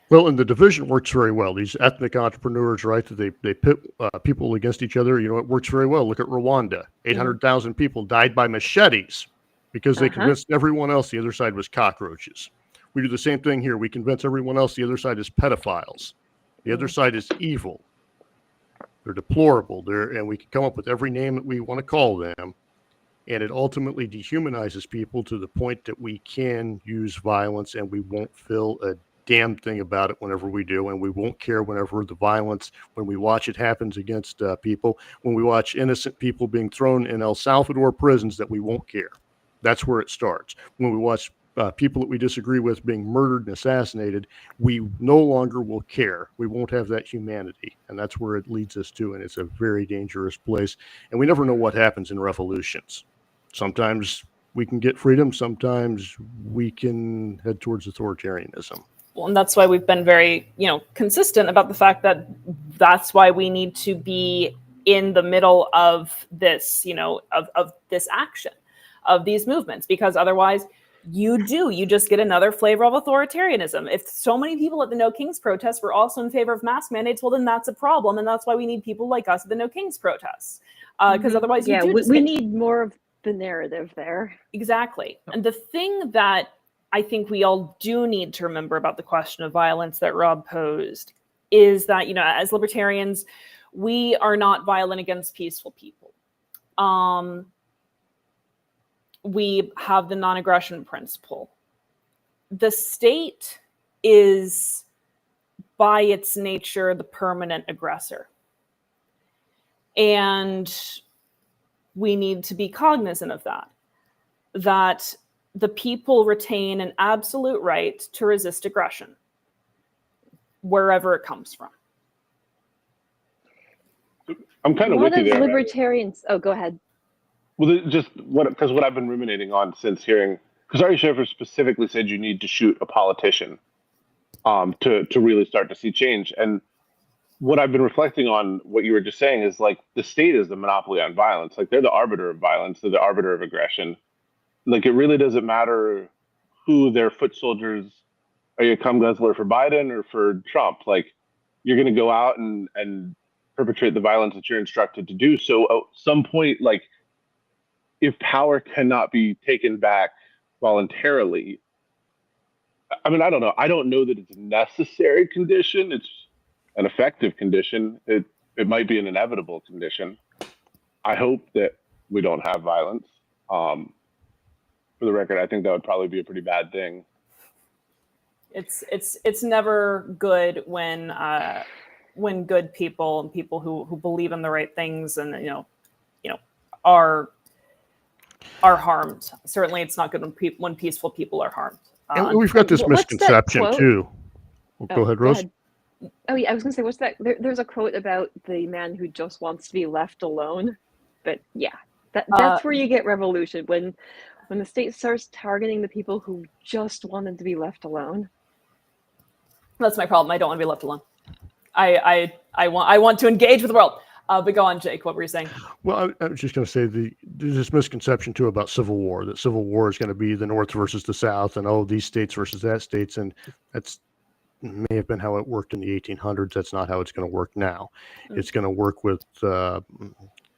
Well, and the division works very well. These ethnic entrepreneurs, right, that they pit people against each other, it works very well. Look at Rwanda. 800,000 people died by machetes because they convinced everyone else the other side was cockroaches. We do the same thing here. We convince everyone else the other side is pedophiles. The other side is evil. They're deplorable. And we can come up with every name that we want to call them. And it ultimately dehumanizes people to the point that we can use violence, and we won't feel a damn thing about it whenever we do, and we won't care whenever the violence, when we watch it happens against people, when we watch innocent people being thrown in El Salvador prisons, that we won't care. That's where it starts. When we watch people that we disagree with being murdered and assassinated, we no longer will care. We won't have that humanity. And that's where it leads us to. And it's a very dangerous place. And we never know what happens in revolutions. Sometimes we can get freedom. Sometimes we can head towards authoritarianism. Well, and that's why we've been very, consistent about the fact that that's why we need to be in the middle of this, of this action, of these movements, because otherwise you just get another flavor of authoritarianism. If so many people at the No Kings protests were also in favor of mask mandates, well, then that's a problem. And that's why we need people like us at the No Kings protests. Because otherwise we need more of the narrative there. Exactly. And the thing that I think we all do need to remember about the question of violence that Rob posed is that, as libertarians, we are not violent against peaceful people. We have the non-aggression principle. The state is, by its nature, the permanent aggressor. And we need to be cognizant of that the people retain an absolute right to resist aggression, wherever it comes from. I'm kind of with you there. Libertarians. Oh, go ahead. Well, because what I've been ruminating on since hearing, because Ari Schaffer specifically said you need to shoot a politician to really start to see change. And what I've been reflecting on what you were just saying is like the state is the monopoly on violence. Like they're the arbiter of violence. They're the arbiter of aggression. Like it really doesn't matter who their foot soldiers are. You a cum guzzler for Biden or for Trump? Like you're going to go out and perpetrate the violence that you're instructed to do. So at some point, like if power cannot be taken back voluntarily, I mean, I don't know. I don't know that it's a necessary condition. It's an effective condition. It might be an inevitable condition. I hope that we don't have violence. For the record, I think that would probably be a pretty bad thing. It's never good when good people and people who believe in the right things and are harmed. Certainly, it's not good when peaceful people are harmed. And we've got this misconception too. Well, go ahead, Rose. Oh yeah, I was gonna say, what's that? There's a quote about the man who just wants to be left alone. But yeah, that's where you get revolution, when the state starts targeting the people who just wanted to be left alone. That's my problem. I don't want to be left alone. I want to engage with the world. But go on, Jake. What were you saying? Well, I was just going to say there's this misconception too about civil war, that civil war is going to be the North versus the South, and these states versus that states, and that's may have been how it worked in the 1800s. That's not how it's going to work now. It's going to work with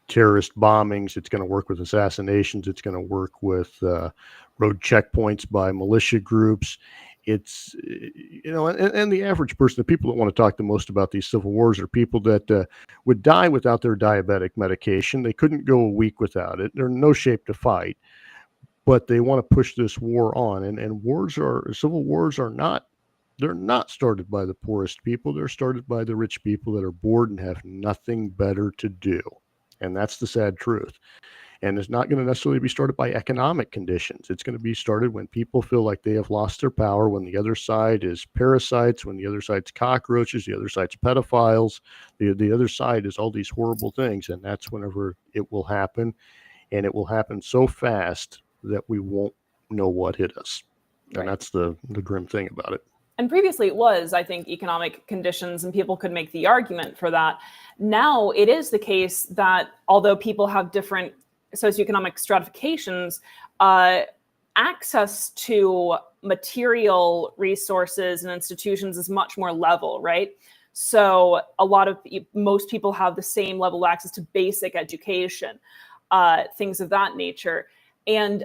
terrorist bombings. It's going to work with assassinations. It's going to work with road checkpoints by militia groups. It's, and the average person, the people that want to talk the most about these civil wars are people that would die without their diabetic medication. They couldn't go a week without it. They're in no shape to fight, but they want to push this war on. And civil wars are not, they're not started by the poorest people. They're started by the rich people that are bored and have nothing better to do. And that's the sad truth. And it's not going to necessarily be started by economic conditions. It's going to be started when people feel like they have lost their power, when the other side is parasites, when the other side's cockroaches, the other side's pedophiles, the other side is all these horrible things. And that's whenever it will happen. And it will happen so fast that we won't know what hit us. And Right. that's the grim thing about it. And previously it was, I think, economic conditions, and people could make the argument for that. Now it is the case that although people have different socioeconomic stratifications, access to material resources and institutions is much more level, right? So most people have the same level of access to basic education, things of that nature, and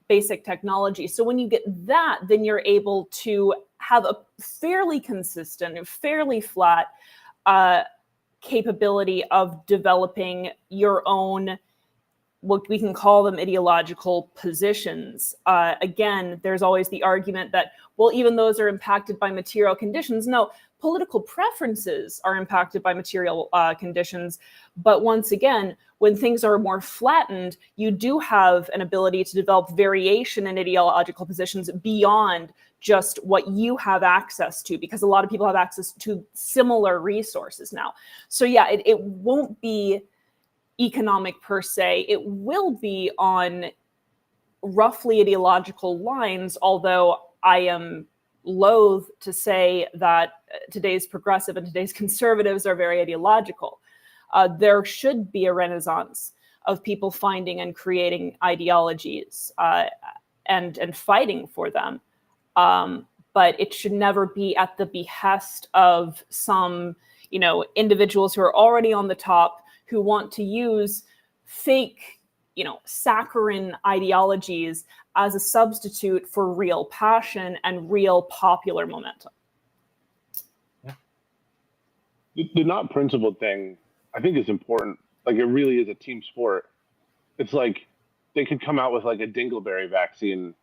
basic technology. So when you get that, then you're able to have a fairly consistent, fairly flat capability of developing your own what we can call them ideological positions. Again, there's always the argument that, well, even those are impacted by material conditions. No, political preferences are impacted by material conditions. But once again, when things are more flattened, you do have an ability to develop variation in ideological positions beyond just what you have access to, because a lot of people have access to similar resources now. So yeah, it won't be economic per se. It will be on roughly ideological lines, although I am loath to say that today's progressive and today's conservatives are very ideological. There should be a renaissance of people finding and creating ideologies and fighting for them. But it should never be at the behest of some, individuals who are already on the top, who want to use fake, saccharine ideologies as a substitute for real passion and real popular momentum. The not principled thing, I think, is important. Like, it really is a team sport. It's like they could come out with like a dingleberry vaccine,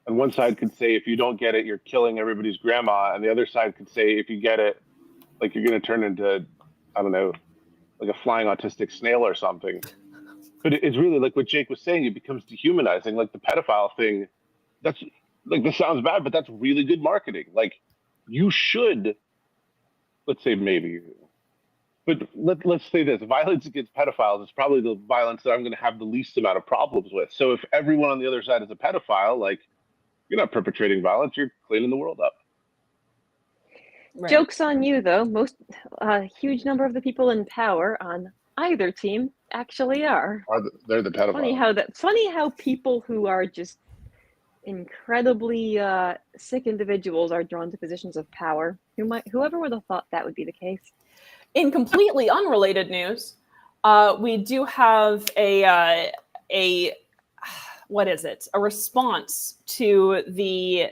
and one side could say, if you don't get it, you're killing everybody's grandma, and the other side could say, if you get it, like, you're going to turn into, I don't know, like a flying autistic snail or something. But it's really like what Jake was saying, it becomes dehumanizing. Like the pedophile thing, that's like, this sounds bad, but that's really good marketing. Like, you should, let's say maybe, but let's say this, violence against pedophiles is probably the violence that I'm going to have the least amount of problems with. So if everyone on the other side is a pedophile, like, you're not perpetrating violence, you're cleaning the world up. Right. Joke's on you, though. Most huge number of the people in power on either team actually are. They're the pedophiles. Funny how people who are just incredibly sick individuals are drawn to positions of power. Whoever would have thought that would be the case. In completely unrelated news, we do have a what is it? A response to the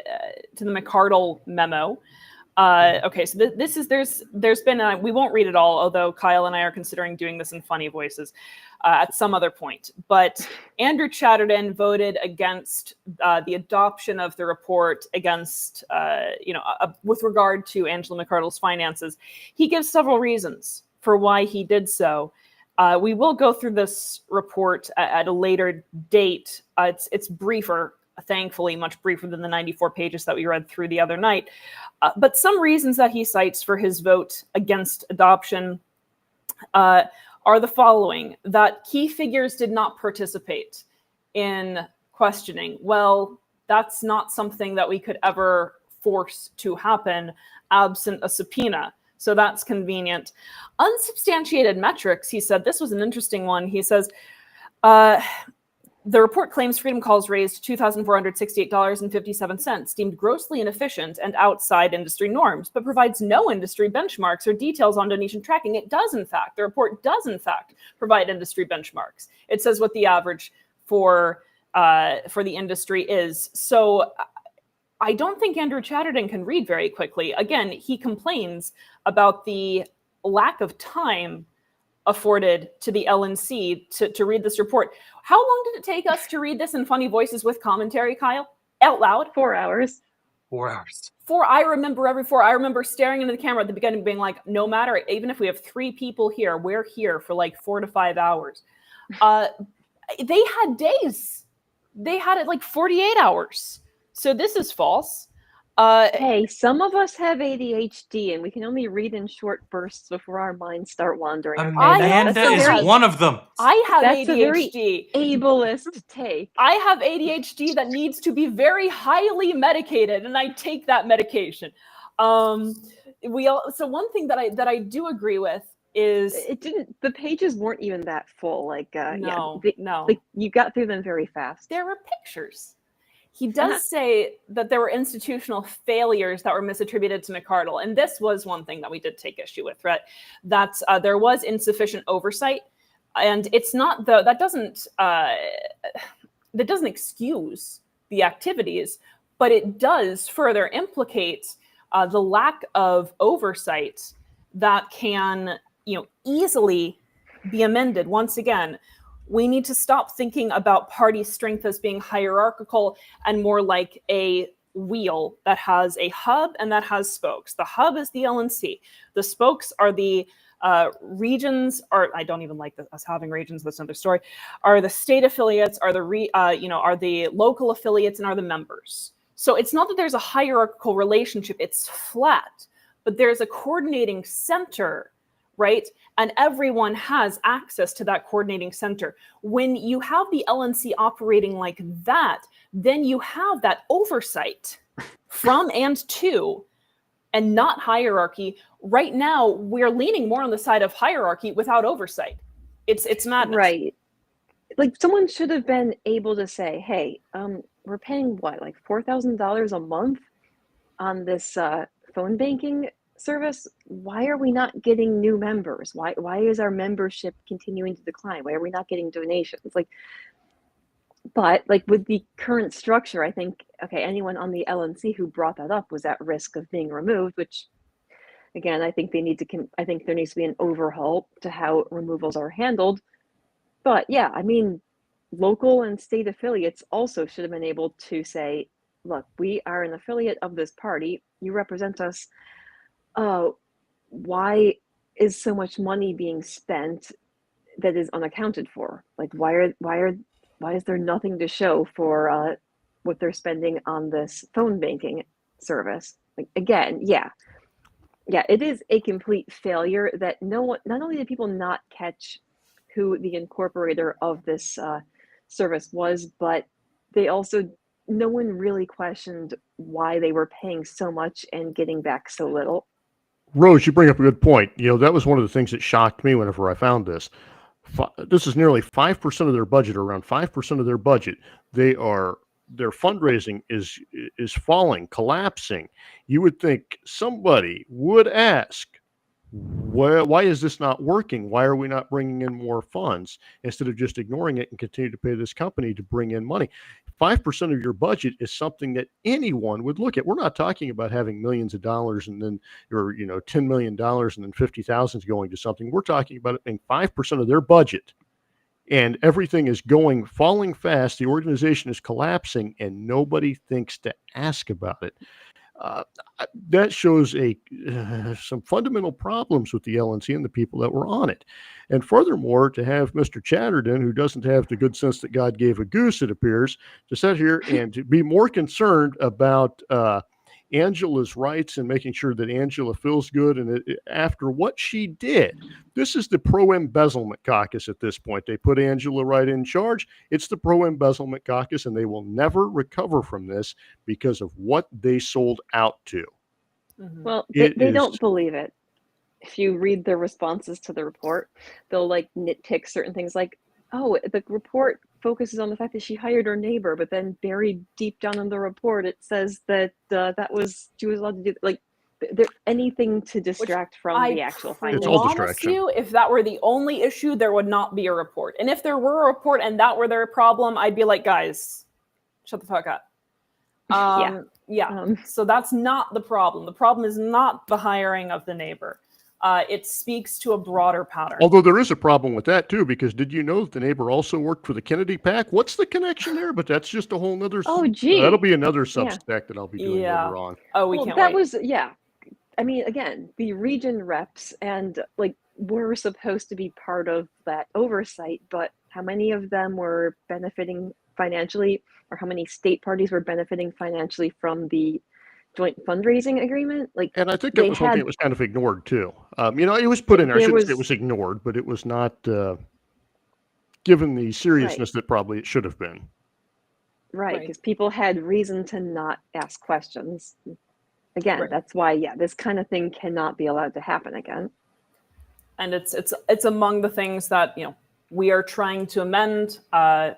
McArdle memo. Okay, so there's been we won't read it all, although Kyle and I are considering doing this in funny voices at some other point. But Andrew Chatterton voted against the adoption of the report against with regard to Angela McArdle's finances. He gives several reasons for why he did so. We will go through this report at a later date. It's briefer. Thankfully, much briefer than the 94 pages that we read through the other night. But some reasons that he cites for his vote against adoption are the following: that key figures did not participate in questioning. Well, that's not something that we could ever force to happen absent a subpoena. So that's convenient. Unsubstantiated metrics, he said, this was an interesting one. He says, the report claims Freedom Calls raised $2,468.57, deemed grossly inefficient and outside industry norms, but provides no industry benchmarks or details on donation tracking. It does, in fact. The report does, in fact, provide industry benchmarks. It says what the average for the industry is. So I don't think Andrew Chatterton can read very quickly. Again, he complains about the lack of time afforded to the LNC to read this report. How long did it take us to read this in funny voices with commentary, Kyle? Out loud? 4 hours. 4 hours. I remember staring into the camera at the beginning being like, no matter, even if we have 3 people here, we're here for like 4 to 5 hours. They had days. They had it like 48 hours. So this is false. Hey, some of us have ADHD and we can only read in short bursts before our minds start wandering. Amanda is one of them. I have That's ADHD. a very ableist take. I have ADHD that needs to be very highly medicated, and I take that medication. So one thing that I do agree with is the pages weren't even that full. no. Like, you got through them very fast. There were pictures. He does say that there were institutional failures that were misattributed to McArdle. And this was one thing that we did take issue with, right? That there was insufficient oversight. And it's not that doesn't excuse the activities, but it does further implicate the lack of oversight that can, easily be amended. Once again, We need to stop thinking about party strength as being hierarchical and more like a wheel that has a hub and that has spokes. The hub is the LNC. The spokes are the regions, or I don't even like us having regions, that's another story, are the state affiliates, are the local affiliates, and are the members. So it's not that there's a hierarchical relationship, it's flat, but there's a coordinating center, right? And everyone has access to that coordinating center. When you have the LNC operating like that, then you have that oversight from and to, and not hierarchy. Right now, we're leaning more on the side of hierarchy without oversight. It's madness. Right. Like someone should have been able to say, hey, we're paying what, like $4,000 a month on this phone banking service. Why are we not getting new members? Why is our membership continuing to decline? Why are we not getting donations? But with the current structure, I think, okay, anyone on the LNC who brought that up was at risk of being removed, which again, I think I think there needs to be an overhaul to how removals are handled. But yeah, I mean, local and state affiliates also should have been able to say, look, we are an affiliate of this party. You represent us. Why is so much money being spent that is unaccounted for? Why is there nothing to show for what they're spending on this phone banking service? Again, yeah, it is a complete failure that not only did people not catch who the incorporator of this service was, but no one really questioned why they were paying so much and getting back so little. Rose, you bring up a good point. That was one of the things that shocked me whenever I found this. This is nearly 5% of their budget, or around 5% of their budget. Their fundraising is falling, collapsing. You would think somebody would ask, why is this not working? Why are we not bringing in more funds, instead of just ignoring it and continue to pay this company to bring in money? 5% of your budget is something that anyone would look at. We're not talking about having millions of dollars and then, or $10 million and then 50,000 going to something. We're talking about it being 5% of their budget, and everything is falling fast. The organization is collapsing, and nobody thinks to ask about it. That shows some fundamental problems with the LNC and the people that were on it. And furthermore, to have Mr. Chatterton, who doesn't have the good sense that God gave a goose, it appears, to sit here and to be more concerned about Angela's rights and making sure that Angela feels good. And after what she did, this is the pro-embezzlement caucus at this point. They put Angela right in charge. It's the pro-embezzlement caucus, and they will never recover from this because of what they sold out to. Mhm. Well, they don't believe it. If you read their responses to the report, they'll nitpick certain things oh, the report focuses on the fact that she hired her neighbor, but then buried deep down in the report, it says that she was allowed to do anything to distract from the actual findings. It's all promise distraction. you, if that were the only issue, there would not be a report. And if there were a report and that were their problem, I'd be like, guys, shut the fuck up. So that's not the problem. The problem is not the hiring of the neighbor. It speaks to a broader pattern. Although there is a problem with that too, because did you know that the neighbor also worked for the Kennedy PAC? What's the connection there? But that's just a whole nother. Oh, gee. That'll be another Substack that I'll be doing Yeah. later on. Oh, we Well, can't that wait. I mean, again, the region reps and were supposed to be part of that oversight, but how many of them were benefiting financially, or how many state parties were benefiting financially from the joint fundraising agreement? And I think that was one thing that was kind of ignored too. It was put in there. I shouldn't say it was ignored, but it was not given the seriousness that probably it should have been. Right, because people had reason to not ask questions. Again, that's why, this kind of thing cannot be allowed to happen again. And it's among the things that we are trying to amend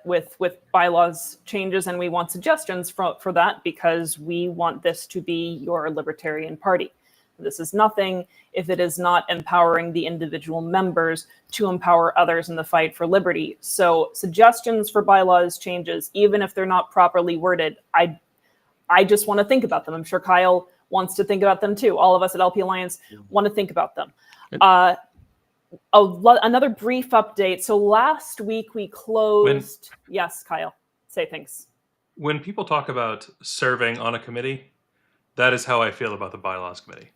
with bylaws changes, and we want suggestions for that, because we want this to be your libertarian party. This is nothing if it is not empowering the individual members to empower others in the fight for liberty. So suggestions for bylaws changes, even if they're not properly worded, I just want to think about them. I'm sure Kyle wants to think about them too. All of us at LP Alliance want to think about them. another brief update. So last week we closed. Yes, Kyle, say things. When people talk about serving on a committee, that is how I feel about the bylaws committee.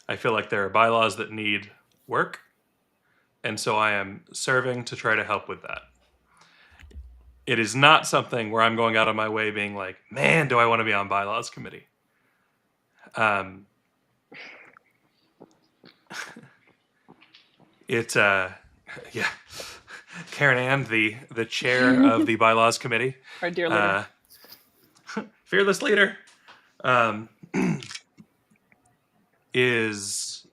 I feel like there are bylaws that need work, and so I am serving to try to help with that. It is not something where I'm going out of my way being like, man, do I want to be on bylaws committee? Yeah. Karen Ann, the chair of the bylaws committee, Our dear leader. fearless leader, is,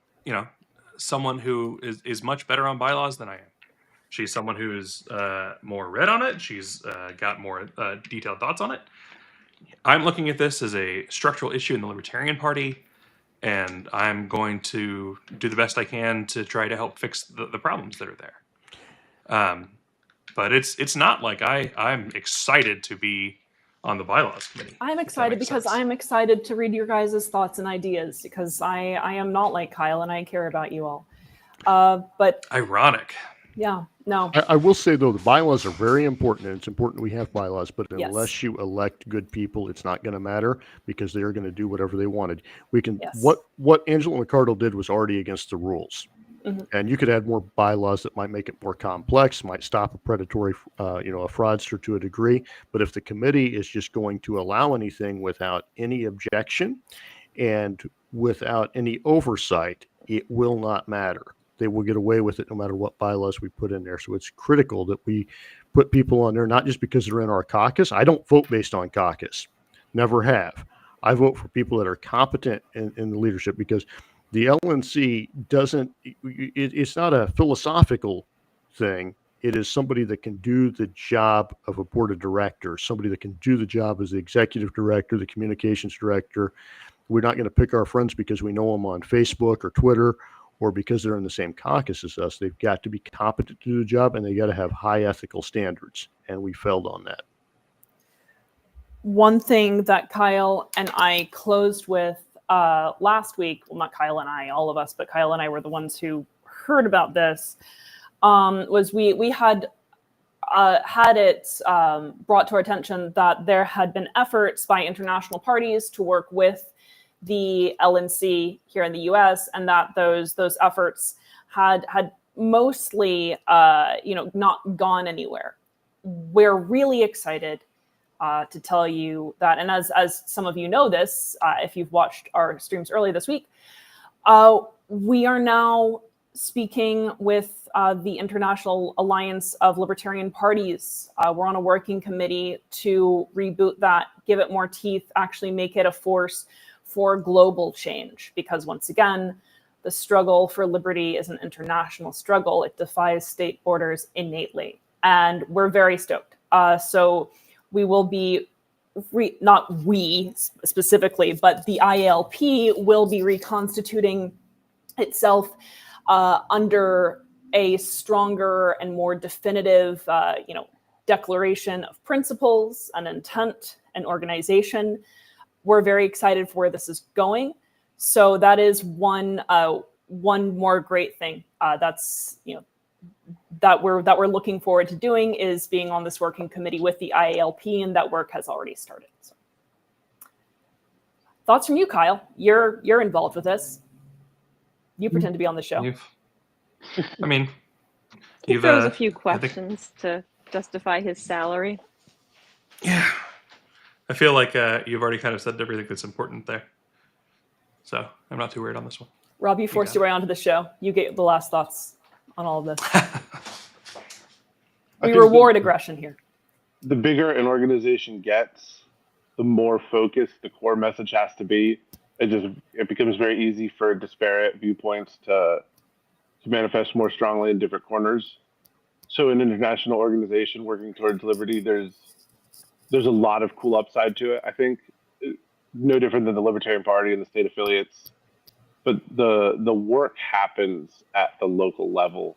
someone who is much better on bylaws than I am. She's someone who's more read on it. She's got more detailed thoughts on it. I'm looking at this as a structural issue in the Libertarian Party, and I'm going to do the best I can to try to help fix the problems that are there. But it's not like I'm excited to be on the bylaws committee. I'm excited because I'm excited to read your guys' thoughts and ideas, because I am not like Kyle and I care about you all. But ironic. Yeah, no. I will say, though, the bylaws are very important, and it's important we have bylaws, but Yes. unless you elect good people, it's not going to matter, because they're going to do whatever they wanted. We can Yes. what Angela McArdle did was already against the rules. Mhm. And you could add more bylaws that might make it more complex, might stop a predatory, a fraudster to a degree. But if the committee is just going to allow anything without any objection and without any oversight, it will not matter. They will get away with it no matter what bylaws we put in there. So it's critical that we put people on there, not just because they're in our caucus. I don't vote based on caucus, never have. I vote for people that are competent in the leadership, because the LNC doesn't, it's not a philosophical thing. It is somebody that can do the job of a board of directors, somebody that can do the job as the executive director, the communications director. We're not going to pick our friends because we know them on Facebook or Twitter, or because they're in the same caucus as us. They've got to be competent to do the job, and they got to have high ethical standards. And we failed on that. One thing that Kyle and I closed with last week, well, not Kyle and I, all of us, but Kyle and I were the ones who heard about this, was we had it brought to our attention that there had been efforts by international parties to work with the LNC here in the U.S., and that those efforts had mostly not gone anywhere. We're really excited to tell you that, and as some of you know this, if you've watched our streams early this week, we are now speaking with the International Alliance of Libertarian Parties. We're on a working committee to reboot that, give it more teeth, actually make it a force for global change, because once again, the struggle for liberty is an international struggle. It defies state borders innately, and we're very stoked. So we will be, not we specifically, but the IALP will be reconstituting itself under a stronger and more definitive, declaration of principles, an intent, an organization. We're very excited for where this is going. So that is one more great thing that we're looking forward to doing, is being on this working committee with the IALP, and that work has already started. So. Thoughts from you, Kyle? You're involved with this. You pretend to be on the show. He throws a few questions to justify his salary. Yeah. I feel like you've already kind of said everything that's important there. So I'm not too worried on this one. Rob, you forced your way onto the show. You get the last thoughts on all of this. We reward aggression here. The bigger an organization gets, the more focused the core message has to be. It becomes very easy for disparate viewpoints to manifest more strongly in different corners. So an international organization working towards liberty, there's a lot of cool upside to it. I think no different than the Libertarian Party and the state affiliates, but the work happens at the local level.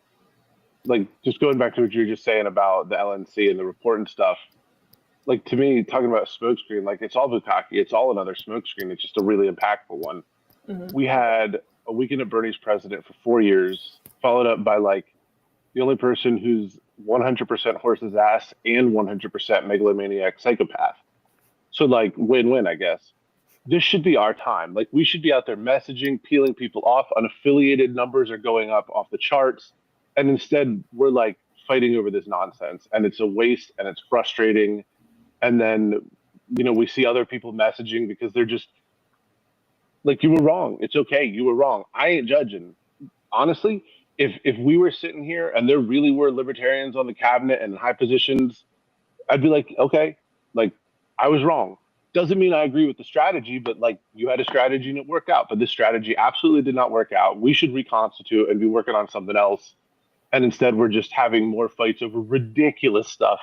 Like, just going back to what you were just saying about the LNC and the report and stuff, like, to me, talking about a smokescreen, like, it's all bukkake, it's all another smokescreen. It's just a really impactful one. Mm-hmm. We had a weekend at Bernie's president for 4 years, followed up by like the only person who's 100% horse's ass and 100% megalomaniac psychopath. So like win-win, I guess. This should be our time. Like we should be out there messaging, peeling people off. Unaffiliated numbers are going up off the charts. And instead we're like fighting over this nonsense, and it's a waste and it's frustrating. And then, you know, we see other people messaging because they're just like, you were wrong. It's okay. You were wrong. I ain't judging. Honestly, if we were sitting here and there really were libertarians on the cabinet and in high positions, I'd be like, okay, like I was wrong. Doesn't mean I agree with the strategy, but like you had a strategy and it worked out. But this strategy absolutely did not work out. We should reconstitute and be working on something else. And instead, we're just having more fights over ridiculous stuff.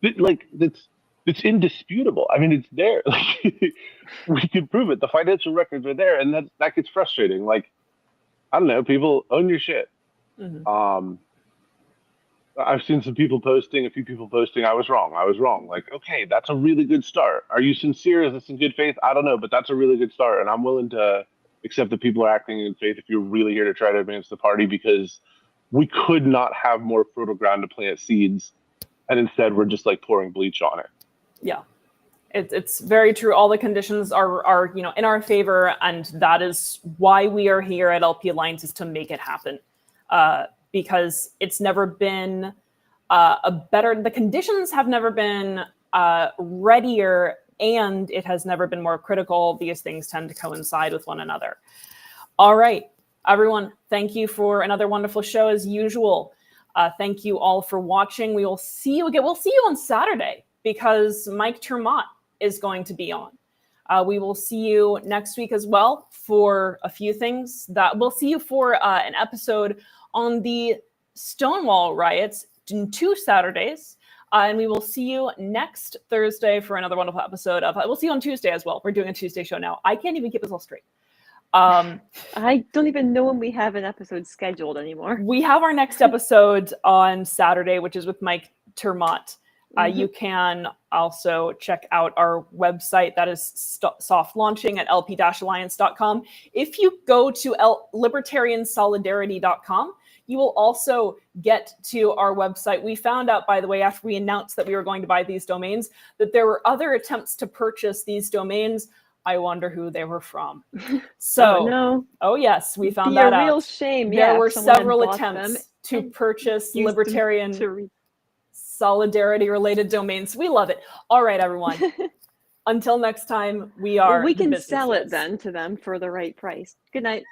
It's indisputable. I mean, it's there. Like, we can prove it. The financial records are there, and that gets frustrating. Like, I don't know, people own your shit. Mhm. I've seen a few people posting, I was wrong. Like, okay, that's a really good start. Are you sincere? Is this in good faith? I don't know, but that's a really good start. And I'm willing to accept that people are acting in faith if you're really here to try to advance the party, because we could not have more fertile ground to plant seeds. And instead we're just like pouring bleach on it. Yeah, it's very true. All the conditions are in our favor, and that is why we are here at LP Alliance, is to make it happen. Because it's never been the conditions have never been readier, and it has never been more critical. These things tend to coincide with one another. All right, everyone, thank you for another wonderful show as usual. Thank you all for watching. We will see you again. We'll see you on Saturday, because Mike Termott is going to be on. We will see you next week as well for a few things. That we'll see you for an episode on the Stonewall riots in 2 Saturdays. And we will see you next Thursday for another wonderful episode of, we'll see you on Tuesday as well. We're doing a Tuesday show now. I can't even keep this all straight. I don't even know when we have an episode scheduled anymore. We have our next episode on Saturday, which is with Mike Termott. You can also check out our website that is soft launching at lp-alliance.com. If you go to libertariansolidarity.com, you will also get to our website. We found out, by the way, after we announced that we were going to buy these domains, that there were other attempts to purchase these domains. I wonder who they were from. So, no. Oh yes, we found Be that a out. real shame. There were someone had several bought attempts them to and purchase used them libertarian solidarity related domains. We love it. All right, everyone. Until next time, we are. We can the sell it businesses. then to them for the right price. Good night.